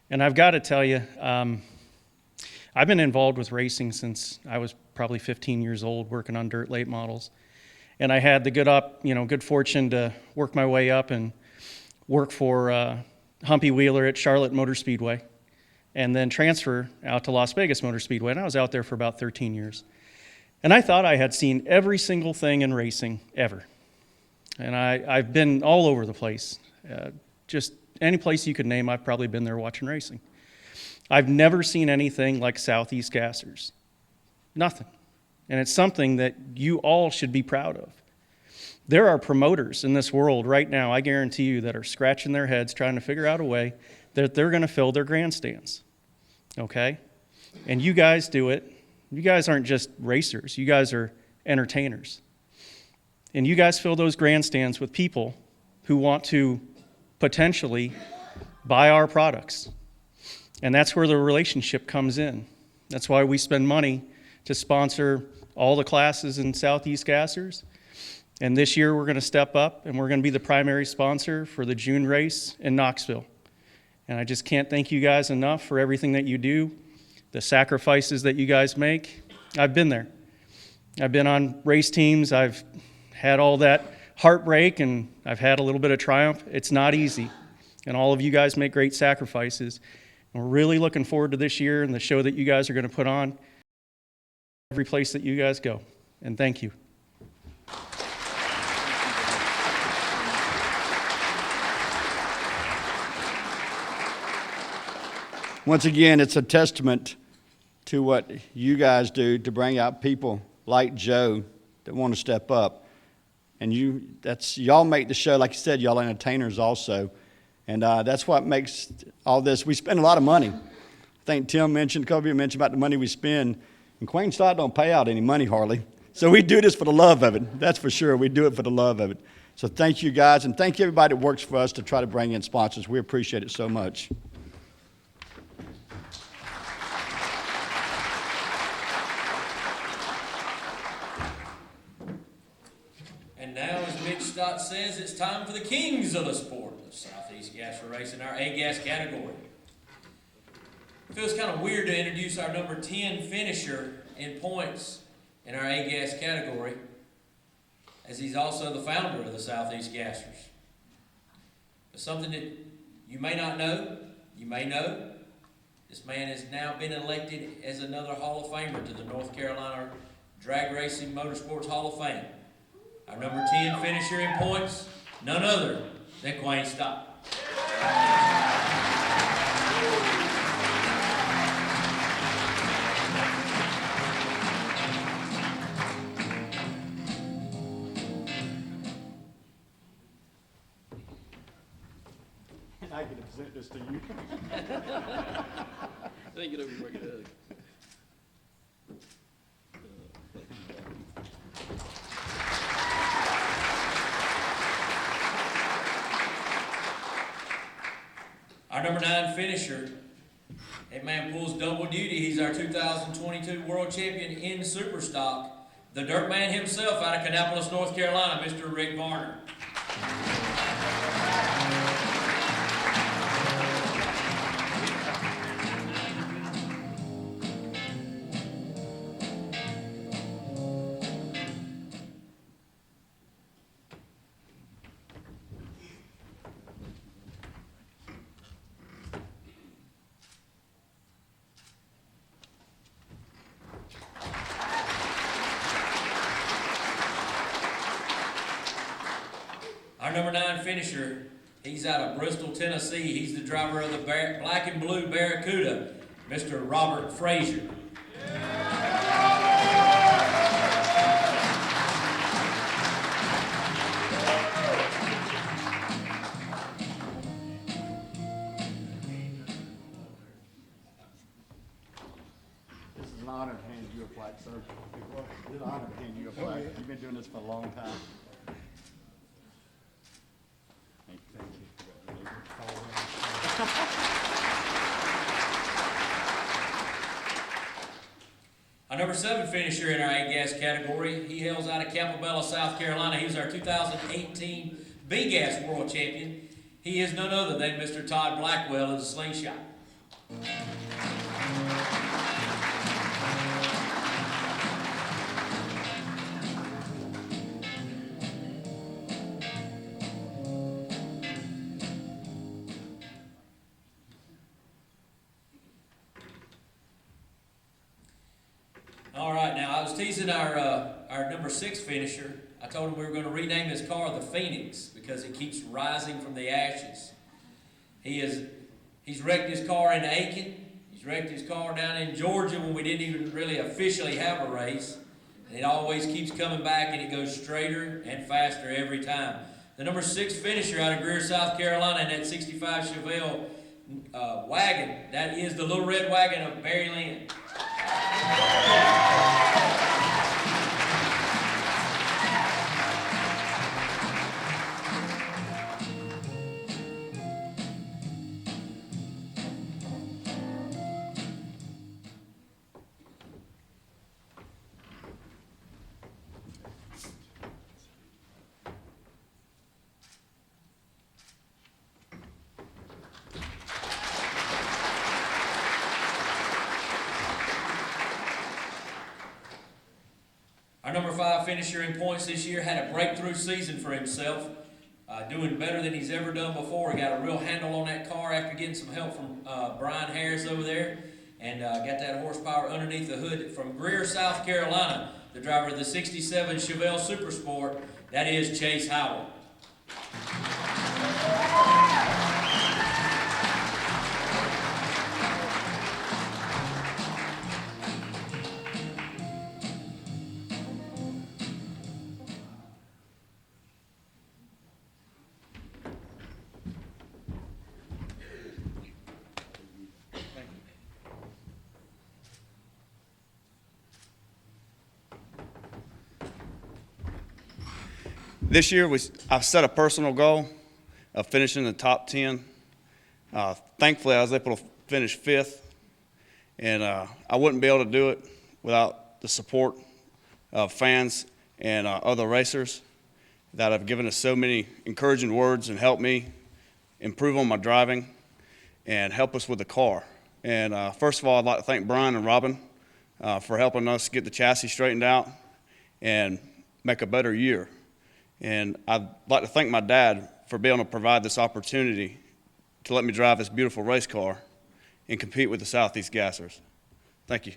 And I've got to tell you, I've been involved with racing since I was probably 15 years old, working on dirt late models. And I had the good fortune to work my way up and work for Humpy Wheeler at Charlotte Motor Speedway, and then transfer out to Las Vegas Motor Speedway. And I was out there for about 13 years. And I thought I had seen every single thing in racing ever. And I've been all over the place. Just any place you could name, I've probably been there watching racing. I've never seen anything like Southeast Gassers. Nothing. And it's something that you all should be proud of. There are promoters in this world right now, I guarantee you, that are scratching their heads trying to figure out a way that they're going to fill their grandstands. Okay? And you guys do it. You guys aren't just racers. You guys are entertainers. And you guys fill those grandstands with people who want to potentially buy our products. And that's where the relationship comes in. That's why we spend money to sponsor all the classes in Southeast Gassers. And this year we're going to step up and we're going to be the primary sponsor for the June race in Knoxville. And I just can't thank you guys enough for everything that you do, the sacrifices that you guys make. I've been there. I've been on race teams. I've had all that heartbreak and I've had a little bit of triumph. It's not easy. And all of you guys make great sacrifices. And we're really looking forward to this year and the show that you guys are going to put on every place that you guys go. And thank you. Once again, it's a testament to what you guys do to bring out people like Joe that want to step up. And y'all make the show, like you said, y'all entertainers also. And that's what makes all this. We spend a lot of money. I think Tim mentioned, a couple of you mentioned about the money we spend. And Queen Stott don't pay out any money hardly. So we do this for the love of it. That's for sure. We do it for the love of it. So thank you guys, and thank you everybody that works for us to try to bring in sponsors. We appreciate it so much. And now, as Mitch Stott says, it's time for the kings of the sport of Southeast Gasser Racing, our A-Gas category. It feels kind of weird to introduce our number 10 finisher in points in our A-Gas category, as he's also the founder of the Southeast Gassers. But something that you may not know, you may know, this man has now been elected as another Hall of Famer to the North Carolina Drag Racing Motorsports Hall of Fame. Our number 10 finisher in points, none other than Queen Stott. I get to present this to you. Then get over and work it out. Our number 9 finisher That man pulls double duty. He's our 2022 world champion in Superstock. The dirt man himself out of Kannapolis, North Carolina, Mr. Rick Varner. Our number 9 finisher, he's out of Bristol, Tennessee. He's the driver of the black and blue Barracuda, Mr. Robert Frazier. This is an honor to hand you a plaque, sir. It's an honor to hand you a plaque. You've been doing this for a long time. Thank you. Our number 7 finisher in our A-Gas category, he hails out of Campbell, South Carolina. He was our 2018 B-Gas World Champion. He is none other than Mr. Todd Blackwell of the Slingshot. All right, now I was teasing our number 6 finisher. I told him we were going to rename his car the Phoenix because it keeps rising from the ashes. He's wrecked his car in Aiken. He's wrecked his car down in Georgia when we didn't even really officially have a race. And it always keeps coming back, and it goes straighter and faster every time. The number 6 finisher out of Greer, South Carolina, in that 65 Chevelle wagon, that is the Little Red Wagon of Barry Lynn. Our number 5 finisher in points this year had a breakthrough season for himself, doing better than he's ever done before. He got a real handle on that car after getting some help from Brian Harris over there, and got that horsepower underneath the hood from Greer, South Carolina, the driver of the 67 Chevelle Super Sport. That is Chase Howard. This year, I've set a personal goal of finishing in the top 10. Thankfully, I was able to finish 5th, and I wouldn't be able to do it without the support of fans and other racers that have given us so many encouraging words and helped me improve on my driving and help us with the car. And first of all, I'd like to thank Brian and Robin for helping us get the chassis straightened out and make a better year. And I'd like to thank my dad for being able to provide this opportunity to let me drive this beautiful race car and compete with the Southeast Gassers. Thank you.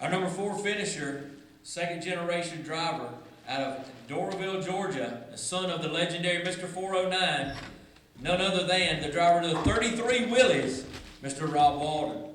Our number 4 finisher, second generation driver out of Doraville, Georgia, the son of the legendary Mr. 409, none other than the driver of the 33 Willies, Mr. Rob Walden.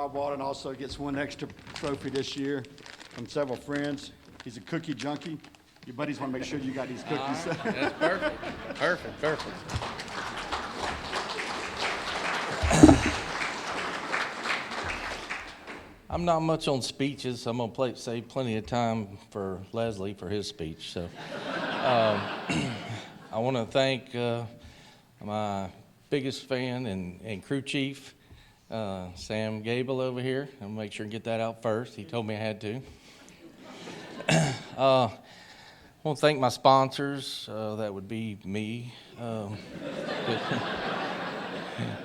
Bob Walden also gets one extra trophy this year from several friends. He's a cookie junkie. Your buddies want to make sure you got these cookies. That's perfect. Perfect. I'm not much on speeches. I'm gonna save plenty of time for Leslie for his speech. So, I want to thank my biggest fan and crew chief, Sam Gable over here. I'll make sure and get that out first. He told me I had to. I want to thank my sponsors. That would be me.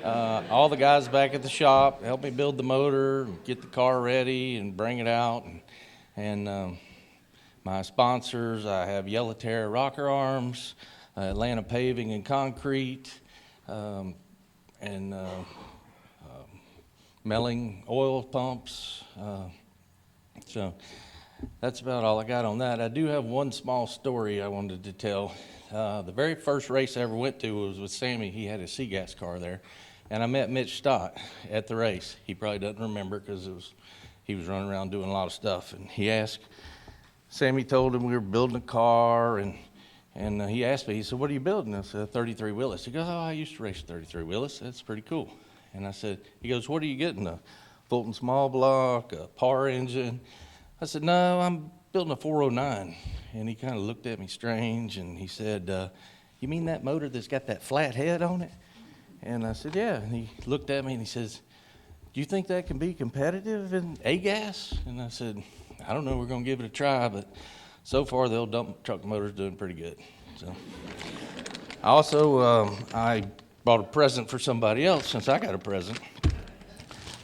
All the guys back at the shop help me build the motor, get the car ready, and bring it out. And my sponsors, I have Yellowterra Rocker Arms, Atlanta Paving and Concrete, and Melling Oil Pumps. So that's about all I got on that. I do have one small story I wanted to tell. The very first race I ever went to was with Sammy. He had his Seagas car there. And I met Mitch Stott at the race. He probably doesn't remember because he was running around doing a lot of stuff. And he asked, Sammy told him we were building a car, and he asked me, he said, "What are you building?" I said, "A 33 Willis." He goes, "Oh, I used to race a 33 Willis. That's pretty cool." And I said, he goes, "What are you getting, a Fulton small block, a power engine?" I said, "No, I'm building a 409. And he kind of looked at me strange, and he said, "You mean that motor that's got that flat head on it?" And I said, "Yeah." And he looked at me and he says, "Do you think that can be competitive in A-gas?" And I said, "I don't know, we're going to give it a try, but so far the old dump truck motor's doing pretty good." So also, I bought a present for somebody else since I got a present.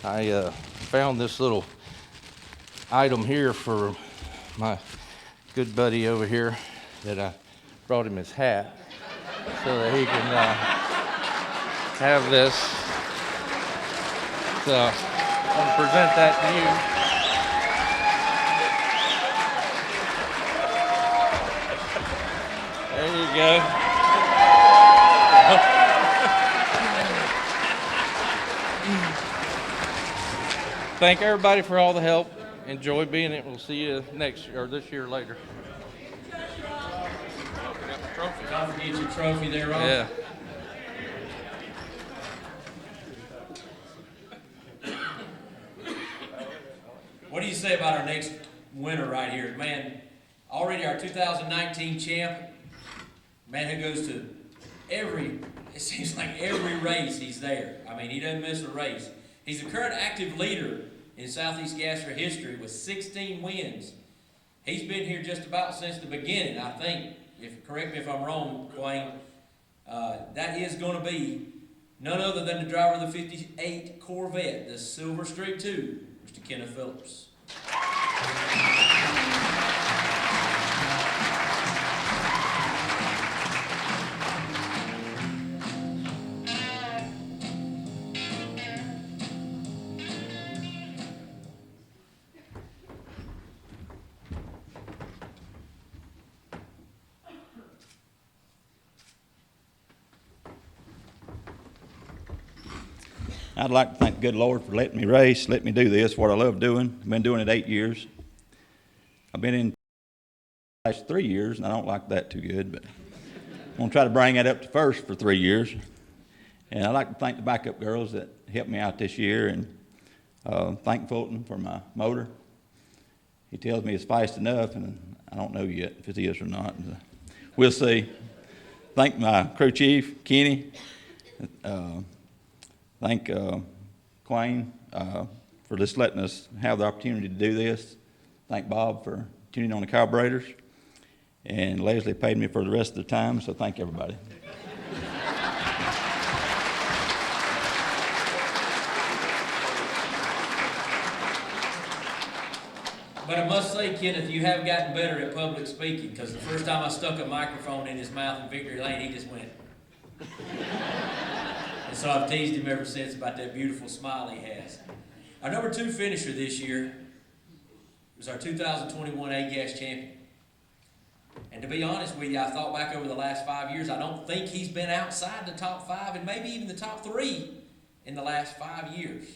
I found this little item here for my good buddy over here that I brought him his hat so that he can have this. So I'll present that to you. There you go. Thank everybody for all the help. Enjoy being it. We'll see you next year or this year later. Don't forget your trophy there, Rob. Yeah. What do you say about our next winner right here? Man, already our 2019 champ, man who goes to it seems like every race he's there. I mean, he doesn't miss a race. He's the current active leader in Southeast Gasser history with 16 wins. He's been here just about since the beginning, I think. Correct me if I'm wrong, Dwayne. That is going to be none other than the driver of the 58 Corvette, the Silver Streak 2, Mr. Kenneth Phillips. I'd like to thank the good Lord for letting me race, letting me do this, what I love doing. I've been doing it 8 years. I've been in the last 3 years, and I don't like that too good, but I'm going to try to bring that up to first for 3 years. And I'd like to thank the backup girls that helped me out this year, and thank Fulton for my motor. He tells me it's fast enough, and I don't know yet if it is or not. We'll see. Thank my crew chief, Kenny. Thank Quayne for just letting us have the opportunity to do this. Thank Bob for tuning on the carburetors. And Leslie paid me for the rest of the time, so thank everybody. But I must say, Kenneth, you have gotten better at public speaking, because the first time I stuck a microphone in his mouth in Victory Lane, he just went. And so I've teased him ever since about that beautiful smile he has. Our number 2 finisher this year was our 2021 A-Gas champion. And to be honest with you, I thought back over the last 5 years, I don't think he's been outside the top 5 and maybe even the top 3 in the last 5 years.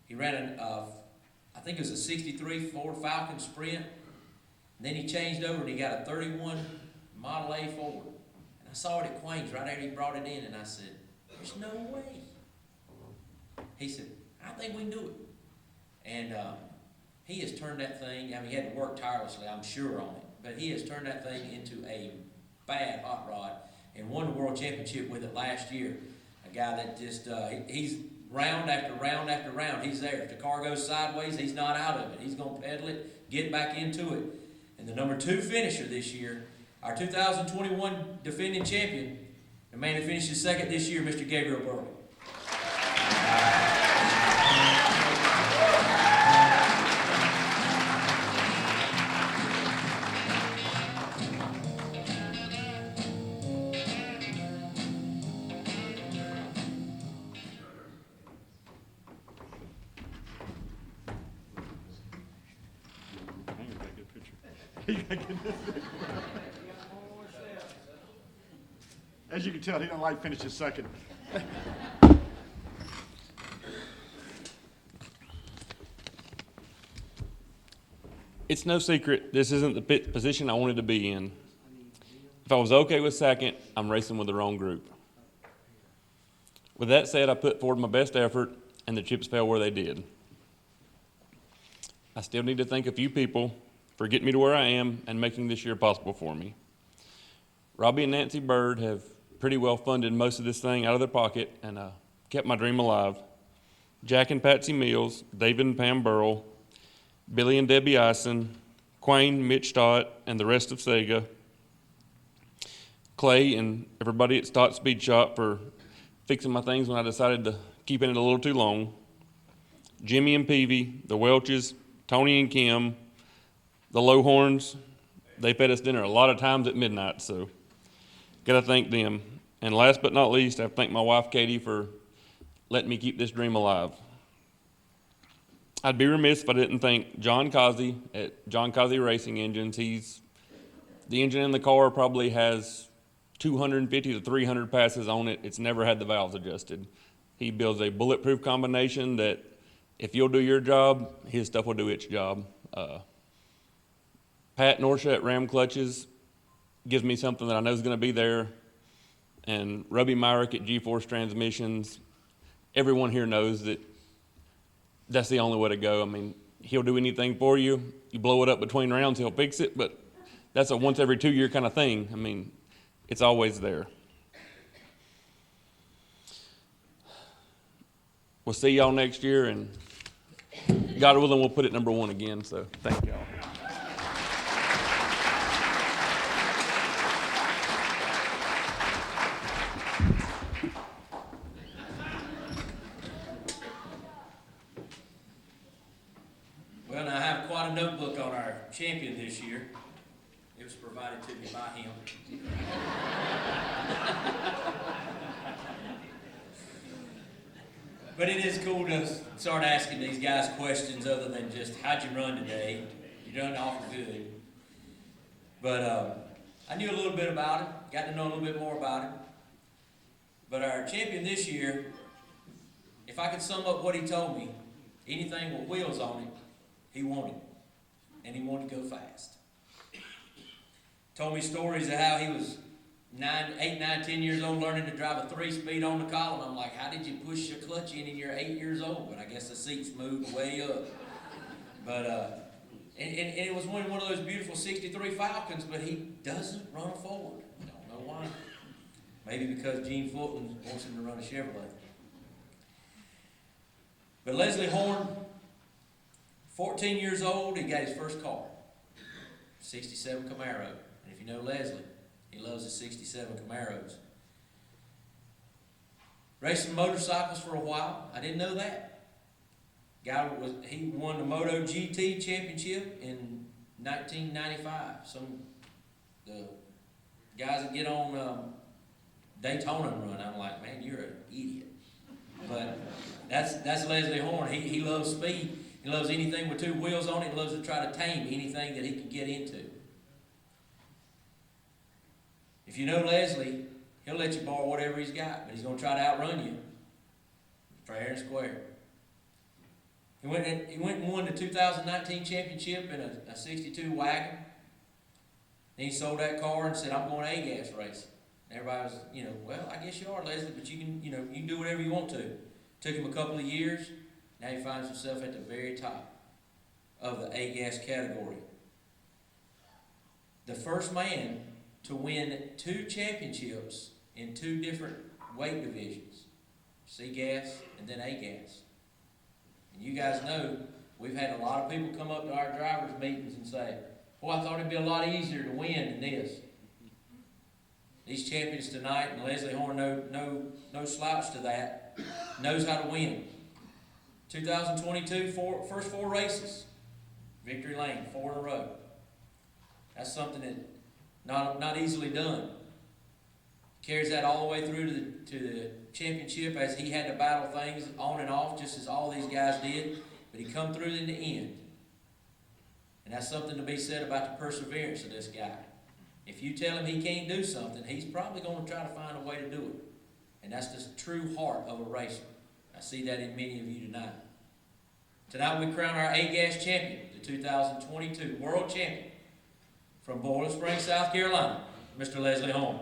He ran I think it was a 63 Ford Falcon Sprint. And then he changed over and he got a 31 Model A Ford. And I saw it at Quain's right after he brought it in, and I said, there's no way. He said, I think we can do it. And he has turned that thing, I mean, he had to work tirelessly, I'm sure, on it, but he has turned that thing into a bad hot rod and won the world championship with it last year. A guy that just, he's round after round after round, he's there. If the car goes sideways, he's not out of it. He's going to pedal it, get back into it. And the number 2 finisher this year, our 2021 defending champion, the man who finishes second this year, Mr. Gabriel Burley. As you can tell, he don't like finishing second. It's no secret this isn't the position I wanted to be in. If I was okay with second, I'm racing with the wrong group. With that said, I put forward my best effort, and the chips fell where they did. I still need to thank a few people for getting me to where I am and making this year possible for me. Robbie and Nancy Bird have pretty well funded most of this thing out of their pocket and kept my dream alive. Jack and Patsy Mills, David and Pam Burrell, Billy and Debbie Eisen, Quain, Mitch Stott, and the rest of Sega, Clay and everybody at Stott Speed Shop for fixing my things when I decided to keep in it a little too long, Jimmy and Peavy, the Welches, Tony and Kim, the Lowhorns. They fed us dinner a lot of times at midnight, so gotta thank them. And last but not least, I thank my wife Katie for letting me keep this dream alive. I'd be remiss if I didn't thank John Causey at John Causey Racing Engines. The engine in the car probably has 250 to 300 passes on it. It's never had the valves adjusted. He builds a bulletproof combination that if you'll do your job, his stuff will do its job. Pat Norsha at Ram Clutches gives me something that I know is going to be there. And Robbie Myrick at G-Force Transmissions, everyone here knows that that's the only way to go. I mean, he'll do anything for you. You blow it up between rounds, he'll fix it, but that's a once every 2 year kind of thing. I mean, it's always there. We'll see y'all next year, and God willing, we'll put it number 1 again, so thank y'all. Well, now I have quite a notebook on our champion this year. It was provided to me by him. But it is cool to start asking these guys questions other than just, how'd you run today? You done awful good. But I knew a little bit about him, got to know a little bit more about him. But our champion this year, if I could sum up what he told me, anything with wheels on it, he wanted. And he wanted to go fast. Told me stories of how he was 8, 9, 10 years old learning to drive a 3-speed on the column. I'm like, how did you push your clutch in and you're 8 years old? But I guess the seats moved way up. But, and it was one of those beautiful 63 Falcons, but he doesn't run a Ford. I don't know why. Maybe because Gene Fulton wants him to run a Chevrolet. But Leslie Horn, 14 years old, he got his first car. 67 Camaro. And if you know Leslie, he loves his 67 Camaros. Racing motorcycles for a while. I didn't know that. He won the Moto GT championship in 1995. The guys that get on Daytona and run, I'm like, man, you're an idiot. But that's Leslie Horn. He loves speed. He loves anything with 2 wheels on it. He loves to try to tame anything that he can get into. If you know Leslie, he'll let you borrow whatever he's got, but he's going to try to outrun you fair and square. He went and won the 2019 championship in a 62 wagon. Then he sold that car and said, I'm going A-gas racing. And everybody was, well, I guess you are, Leslie, but you can do whatever you want to. Took him a couple of years. Now he finds himself at the very top of the A-gas category. The first man to win 2 championships in 2 different weight divisions, C-gas and then A-gas. And you guys know we've had a lot of people come up to our drivers' meetings and say, boy, I thought it'd be a lot easier to win than this. These champions tonight, and Leslie Horn, no slouch to that, knows how to win. 2022, first 4 races, victory lane, 4 in a row. That's something that not easily done. Carries that all the way through to the championship, as he had to battle things on and off, just as all these guys did. But he come through in the end. And that's something to be said about the perseverance of this guy. If you tell him he can't do something, he's probably going to try to find a way to do it. And that's the true heart of a racer. I see that in many of you tonight. Tonight we crown our A-gas champion, the 2022 world champion from Boiler Springs, South Carolina, Mr. Leslie Horn.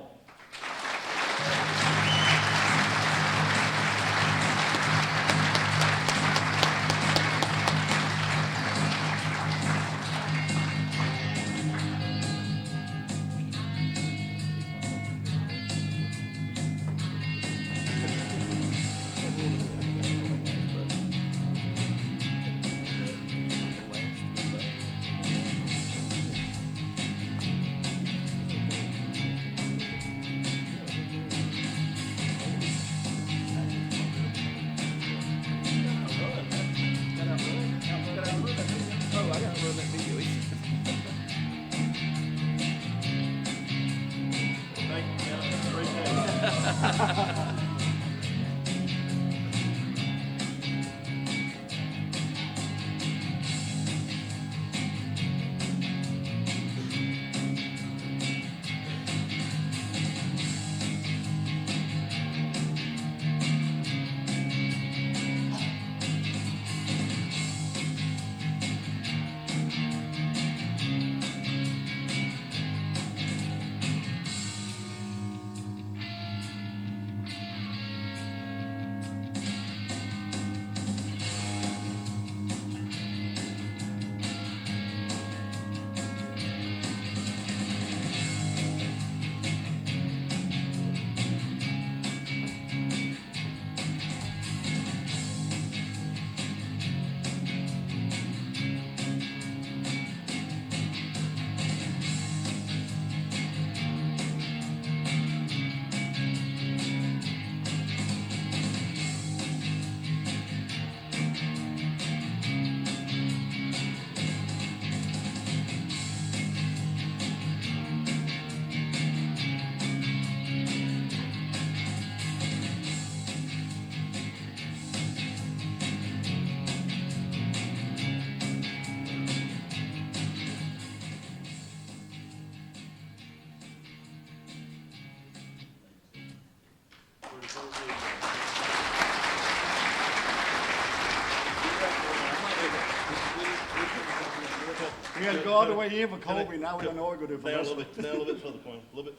We had to go all the way in for Colby, now we don't know what we're going to do for Down a us. little bit, down a little bit further, Quinn. A little bit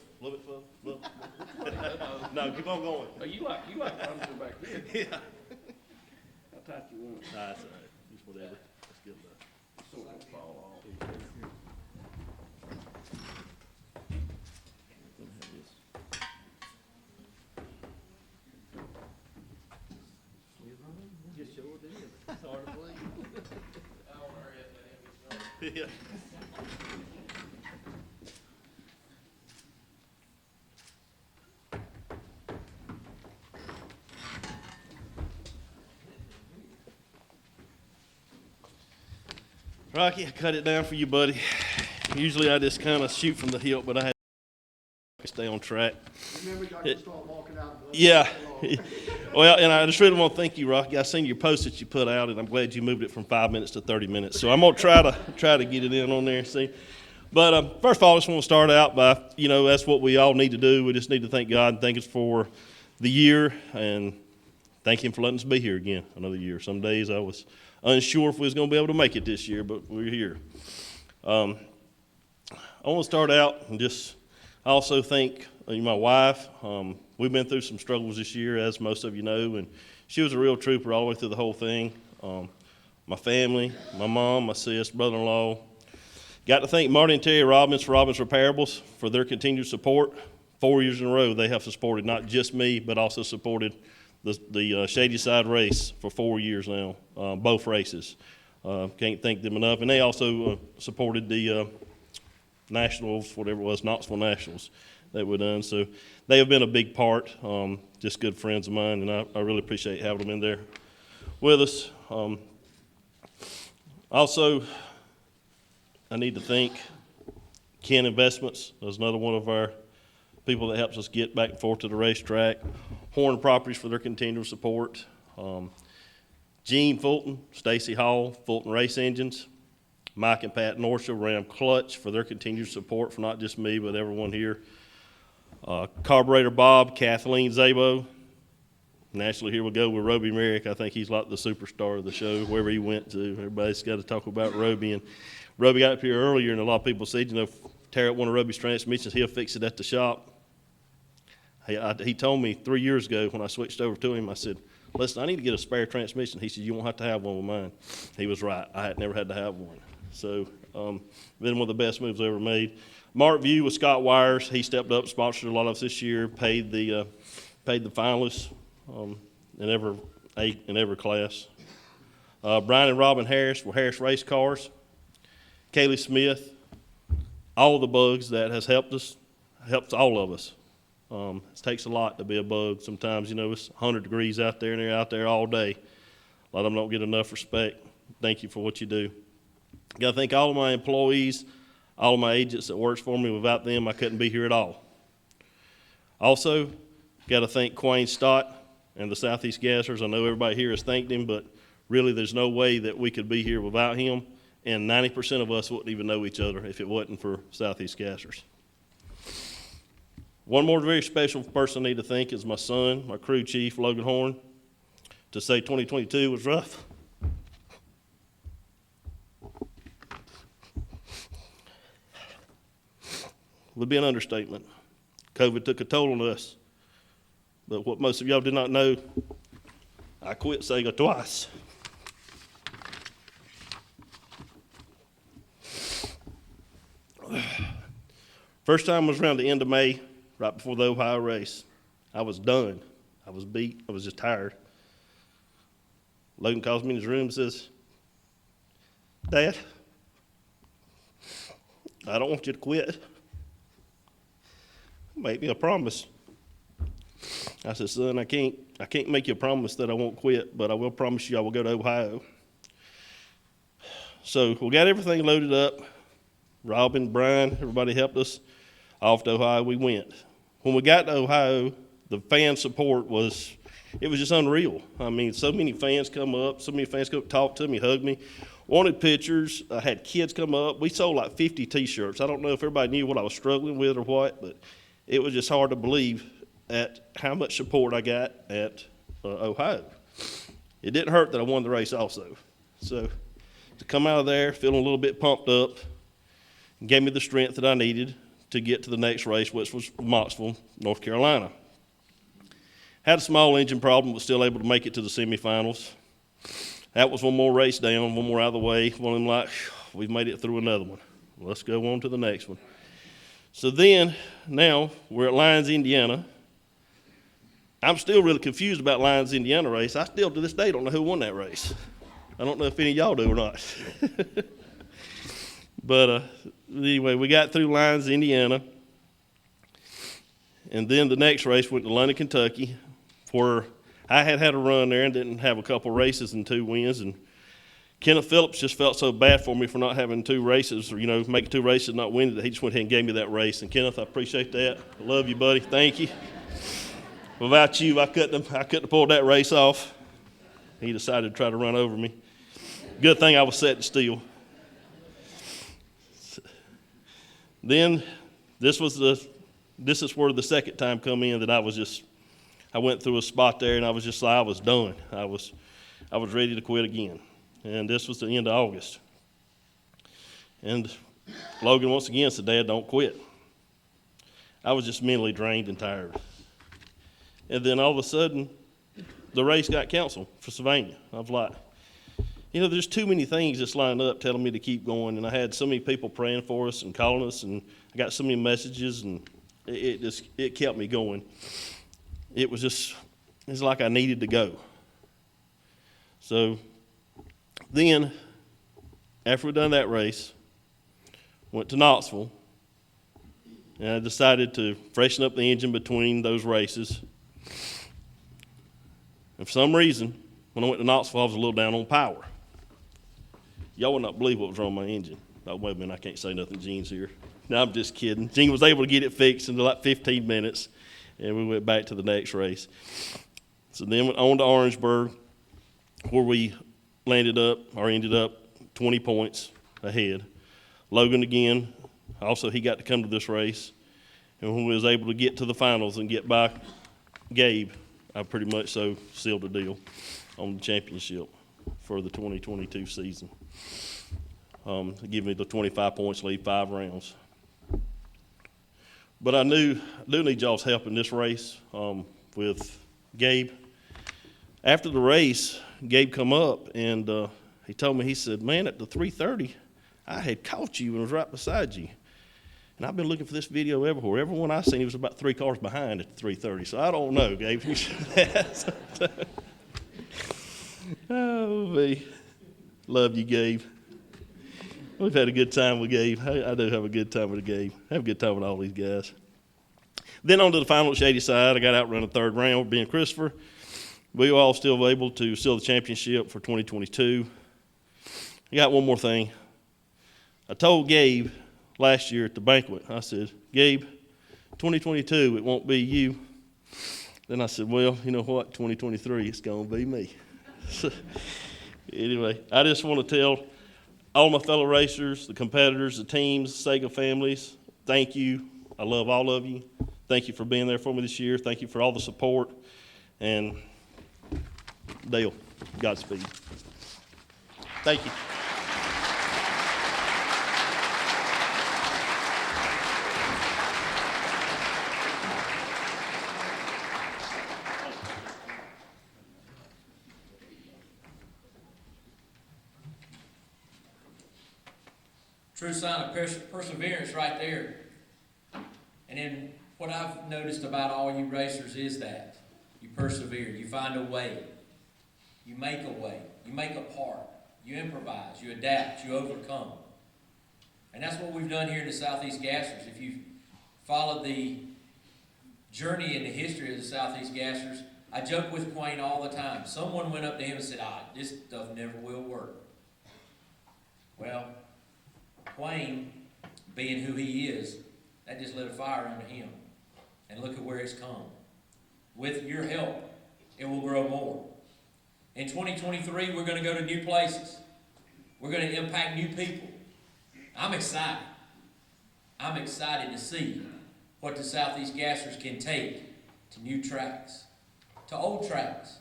further. No, keep on going. Oh, you like I'm going back here. Yeah. How tight you want it? Nah, that's all right. Just whatever. Let's get it done. So it don't fall off. You sure did. It's hard to believe. Yeah. Rocky, I cut it down for you, buddy. Usually I just kind of shoot from the hip, but I had to stay on track. Remember, you got to start walking out. Yeah. Well, and I just really want to thank you, Rocky. I seen your post that you put out, and I'm glad you moved it from 5 minutes to 30 minutes. So I'm gonna try to get it in on there. See, but first of all, I just want to start out by, that's what we all need to do. We just need to thank God and thank us for the year, and thank Him for letting us be here again another year. Some days I was unsure if we was going to be able to make it this year, but we're here. I want to start out and just also thank my wife. We've been through some struggles this year, as most of you know, and she was a real trooper all the way through the whole thing. My family, my mom, my sis, brother-in-law. Got to thank Marty and Terry Robbins for Robbins Repairables for their continued support. 4 years in a row, they have supported not just me, but also supported the Shady Side race for 4 years now, both races. Can't thank them enough. And they also supported the Nationals, whatever it was, Knoxville Nationals that we done. So they have been a big part, just good friends of mine, and I really appreciate having them in there with us. Also, I need to thank Ken Investments. There's another one of our people that helps us get back and forth to the racetrack. Horn Properties for their continual support. Gene Fulton, Stacy Hall, Fulton Race Engines. Mike and Pat Norsha, Ram Clutch for their continued support for not just me, but everyone here. Carburetor Bob, Kathleen Zabo. Naturally, here we go with Roby Merrick. I think he's like the superstar of the show, wherever he went to. Everybody's got to talk about Roby. And Roby got up here earlier, and a lot of people said, you know, tear up one of Roby's transmissions, he'll fix it at the shop. He told me 3 years ago when I switched over to him, I said, listen, I need to get a spare transmission. He said, you won't have to have one with mine. He was right. I had never had to have one. So, been one of the best moves I ever made. Mark View with Scott Wires. He stepped up, sponsored a lot of us this year, paid the finalists in every class. Brian and Robin Harris with Harris Race Cars. Kaylee Smith. All the bugs that has helped all of us. It takes a lot to be a bug. Sometimes, you know, it's 100 degrees out there, and they're out there all day. A lot of them don't get enough respect. Thank you for what you do. Got to thank all of my employees, all of my agents that works for me. Without them, I couldn't be here at all. Also, got to thank Quayne Stott and the Southeast Gassers. I know everybody here has thanked him, but really there's no way that we could be here without him, and 90% of us wouldn't even know each other if it wasn't for Southeast Gassers. One more very special person I need to thank is my son, my crew chief, Logan Horn. To say 2022 was rough, would be an understatement. COVID took a toll on us. But what most of y'all did not know, I quit Sega twice. First time was around the end of May, right before the Ohio race. I was done. I was beat. I was just tired. Logan calls me in his room and says, Dad, I don't want you to quit. Make me a promise. I said, son, I can't make you a promise that I won't quit, but I will promise you I will go to Ohio. So we got everything loaded up. Robin, Brian, everybody helped us. Off to Ohio we went. When we got to Ohio, the fan support was just unreal. I mean, so many fans come up, talk to me, hug me, wanted pictures. I had kids come up. We sold like 50 T-shirts. I don't know if everybody knew what I was struggling with or what, but it was just hard to believe at how much support I got at Ohio. It didn't hurt that I won the race also. So to come out of there feeling a little bit pumped up gave me the strength that I needed to get to the next race, which was Knoxville, North Carolina. Had a small engine problem, but still able to make it to the semifinals. That was one more race down, one more out of the way. One of them like, we've made it through another one. Let's go on to the next one. So then, now, we're at Lyons, Indiana. I'm still really confused about Lyons, Indiana race. I still, to this day, don't know who won that race. I don't know if any of y'all do or not. But anyway, we got through Lyons, Indiana. And then the next race went to London, Kentucky, where I had a run there and didn't have a couple races and 2 wins. And Kenneth Phillips just felt so bad for me for not having 2 races, or, making 2 races and not winning, that he just went ahead and gave me that race. And Kenneth, I appreciate that. I love you, buddy. Thank you. Without you, I couldn't have pulled that race off. He decided to try to run over me. Good thing I was setting still. Then this is where the second time come in that I went through a spot there and I was just like, I was done. I was ready to quit again. and this was the end of August. And Logan once again said, "Dad, don't quit." I was just mentally drained and tired. And then all of a sudden, the race got canceled for Sylvania. I was like, there's too many things just lined up telling me to keep going. And I had so many people praying for us and calling us, and I got so many messages, and it kept me going. It's like I needed to go. So then, after we'd done that race, went to Knoxville, and I decided to freshen up the engine between those races. And for some reason, when I went to Knoxville, I was a little down on power. Y'all would not believe what was wrong with my engine. Oh, wait a minute, I can't say nothing, Gene's here. No, I'm just kidding. Gene was able to get it fixed in like 15 minutes, and we went back to the next race. So then went on to Orangeburg, where we ended up 20 points ahead. Logan again, also he got to come to this race, and when we was able to get to the finals and get by Gabe, I pretty much so sealed the deal on the championship for the 2022 season. Give me the 25 points lead, 5 rounds. But I do need y'all's help in this race with Gabe. After the race, Gabe come up and he told me, he said, "Man, at the 3:30, I had caught you and was right beside you. And I've been looking for this video everywhere. Everyone I seen, he was about 3 cars behind at the 3:30. So I don't know, Gabe. Oh, me. Love you, Gabe. We've had a good time with Gabe. I do have a good time with Gabe. I have a good time with all these guys. Then on to the final at Shady Side. I got outrun the 3rd round with Ben Christopher. We were all still able to seal the championship for 2022. I got one more thing. I told Gabe last year at the banquet, I said, "Gabe, 2022, it won't be you." Then I said, "Well, you know what? 2023, it's going to be me." So, anyway, I just want to tell all my fellow racers, the competitors, the teams, Sega families, thank you. I love all of you. Thank you for being there for me this year. Thank you for all the support. And Dale, Godspeed. Thank you. True sign of perseverance right there. And then what I've noticed about all you racers is that you persevere, you find a way, you make a way, you make a part, you improvise, you adapt, you overcome. And that's what we've done here in the Southeast Gassers. If you've followed the journey and the history of the Southeast Gassers, I joke with Quayne all the time. Someone went up to him and said, "This stuff never will work." Well, Quayne, being who he is, that just lit a fire under him. And look at where it's come. With your help, it will grow more. In 2023, we're going to go to new places. We're going to impact new people. I'm excited. I'm excited to see what the Southeast Gassers can take to new tracks, to old tracks.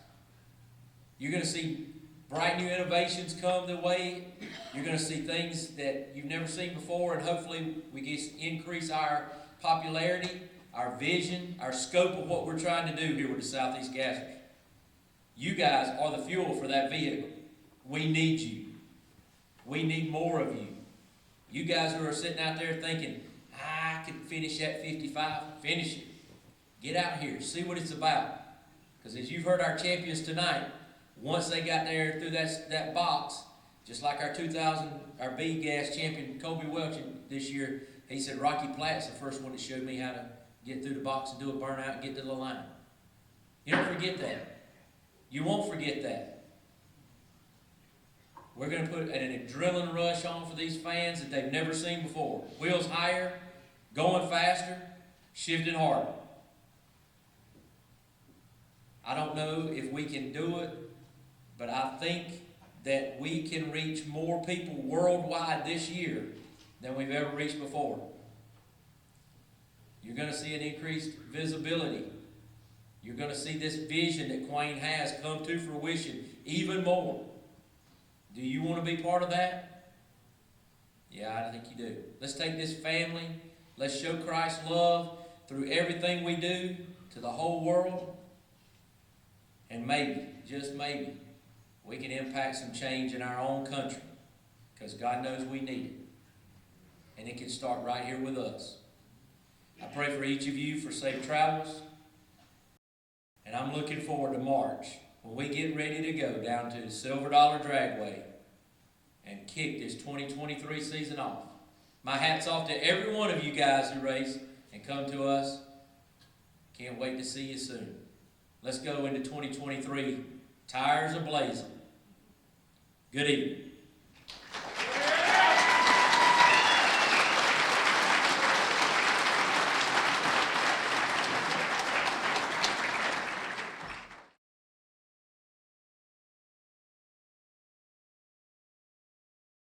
You're going to see bright new innovations come the way. You're going to see things that you've never seen before, and hopefully we get increase our popularity, our vision, our scope of what we're trying to do here with the Southeast Gassers. You guys are the fuel for that vehicle. We need you. We need more of you. You guys who are sitting out there thinking, "I could finish at 55, finish it. Get out here, see what it's about." Because as you've heard our champions tonight, once they got there through that box, just like our B gas champion, Colby Welch, this year, he said, "Rocky Platt's the first one that showed me how to get through the box and do a burnout and get to the line." You don't forget that. You won't forget that. We're going to put an adrenaline rush on for these fans that they've never seen before. Wheels higher, going faster, shifting harder. I don't know if we can do it, but I think that we can reach more people worldwide this year than we've ever reached before. You're going to see an increased visibility. You're going to see this vision that Quayne has come to fruition even more. Do you want to be part of that? Yeah, I think you do. Let's take this family. Let's show Christ's love through everything we do to the whole world. And maybe, just maybe, we can impact some change in our own country, because God knows we need it. And it can start right here with us. I pray for each of you for safe travels. And I'm looking forward to March, when we get ready to go down to the Silver Dollar Dragway and kick this 2023 season off. My hat's off to every one of you guys who race and come to us. Can't wait to see you soon. Let's go into 2023 tires a blazing. Good evening.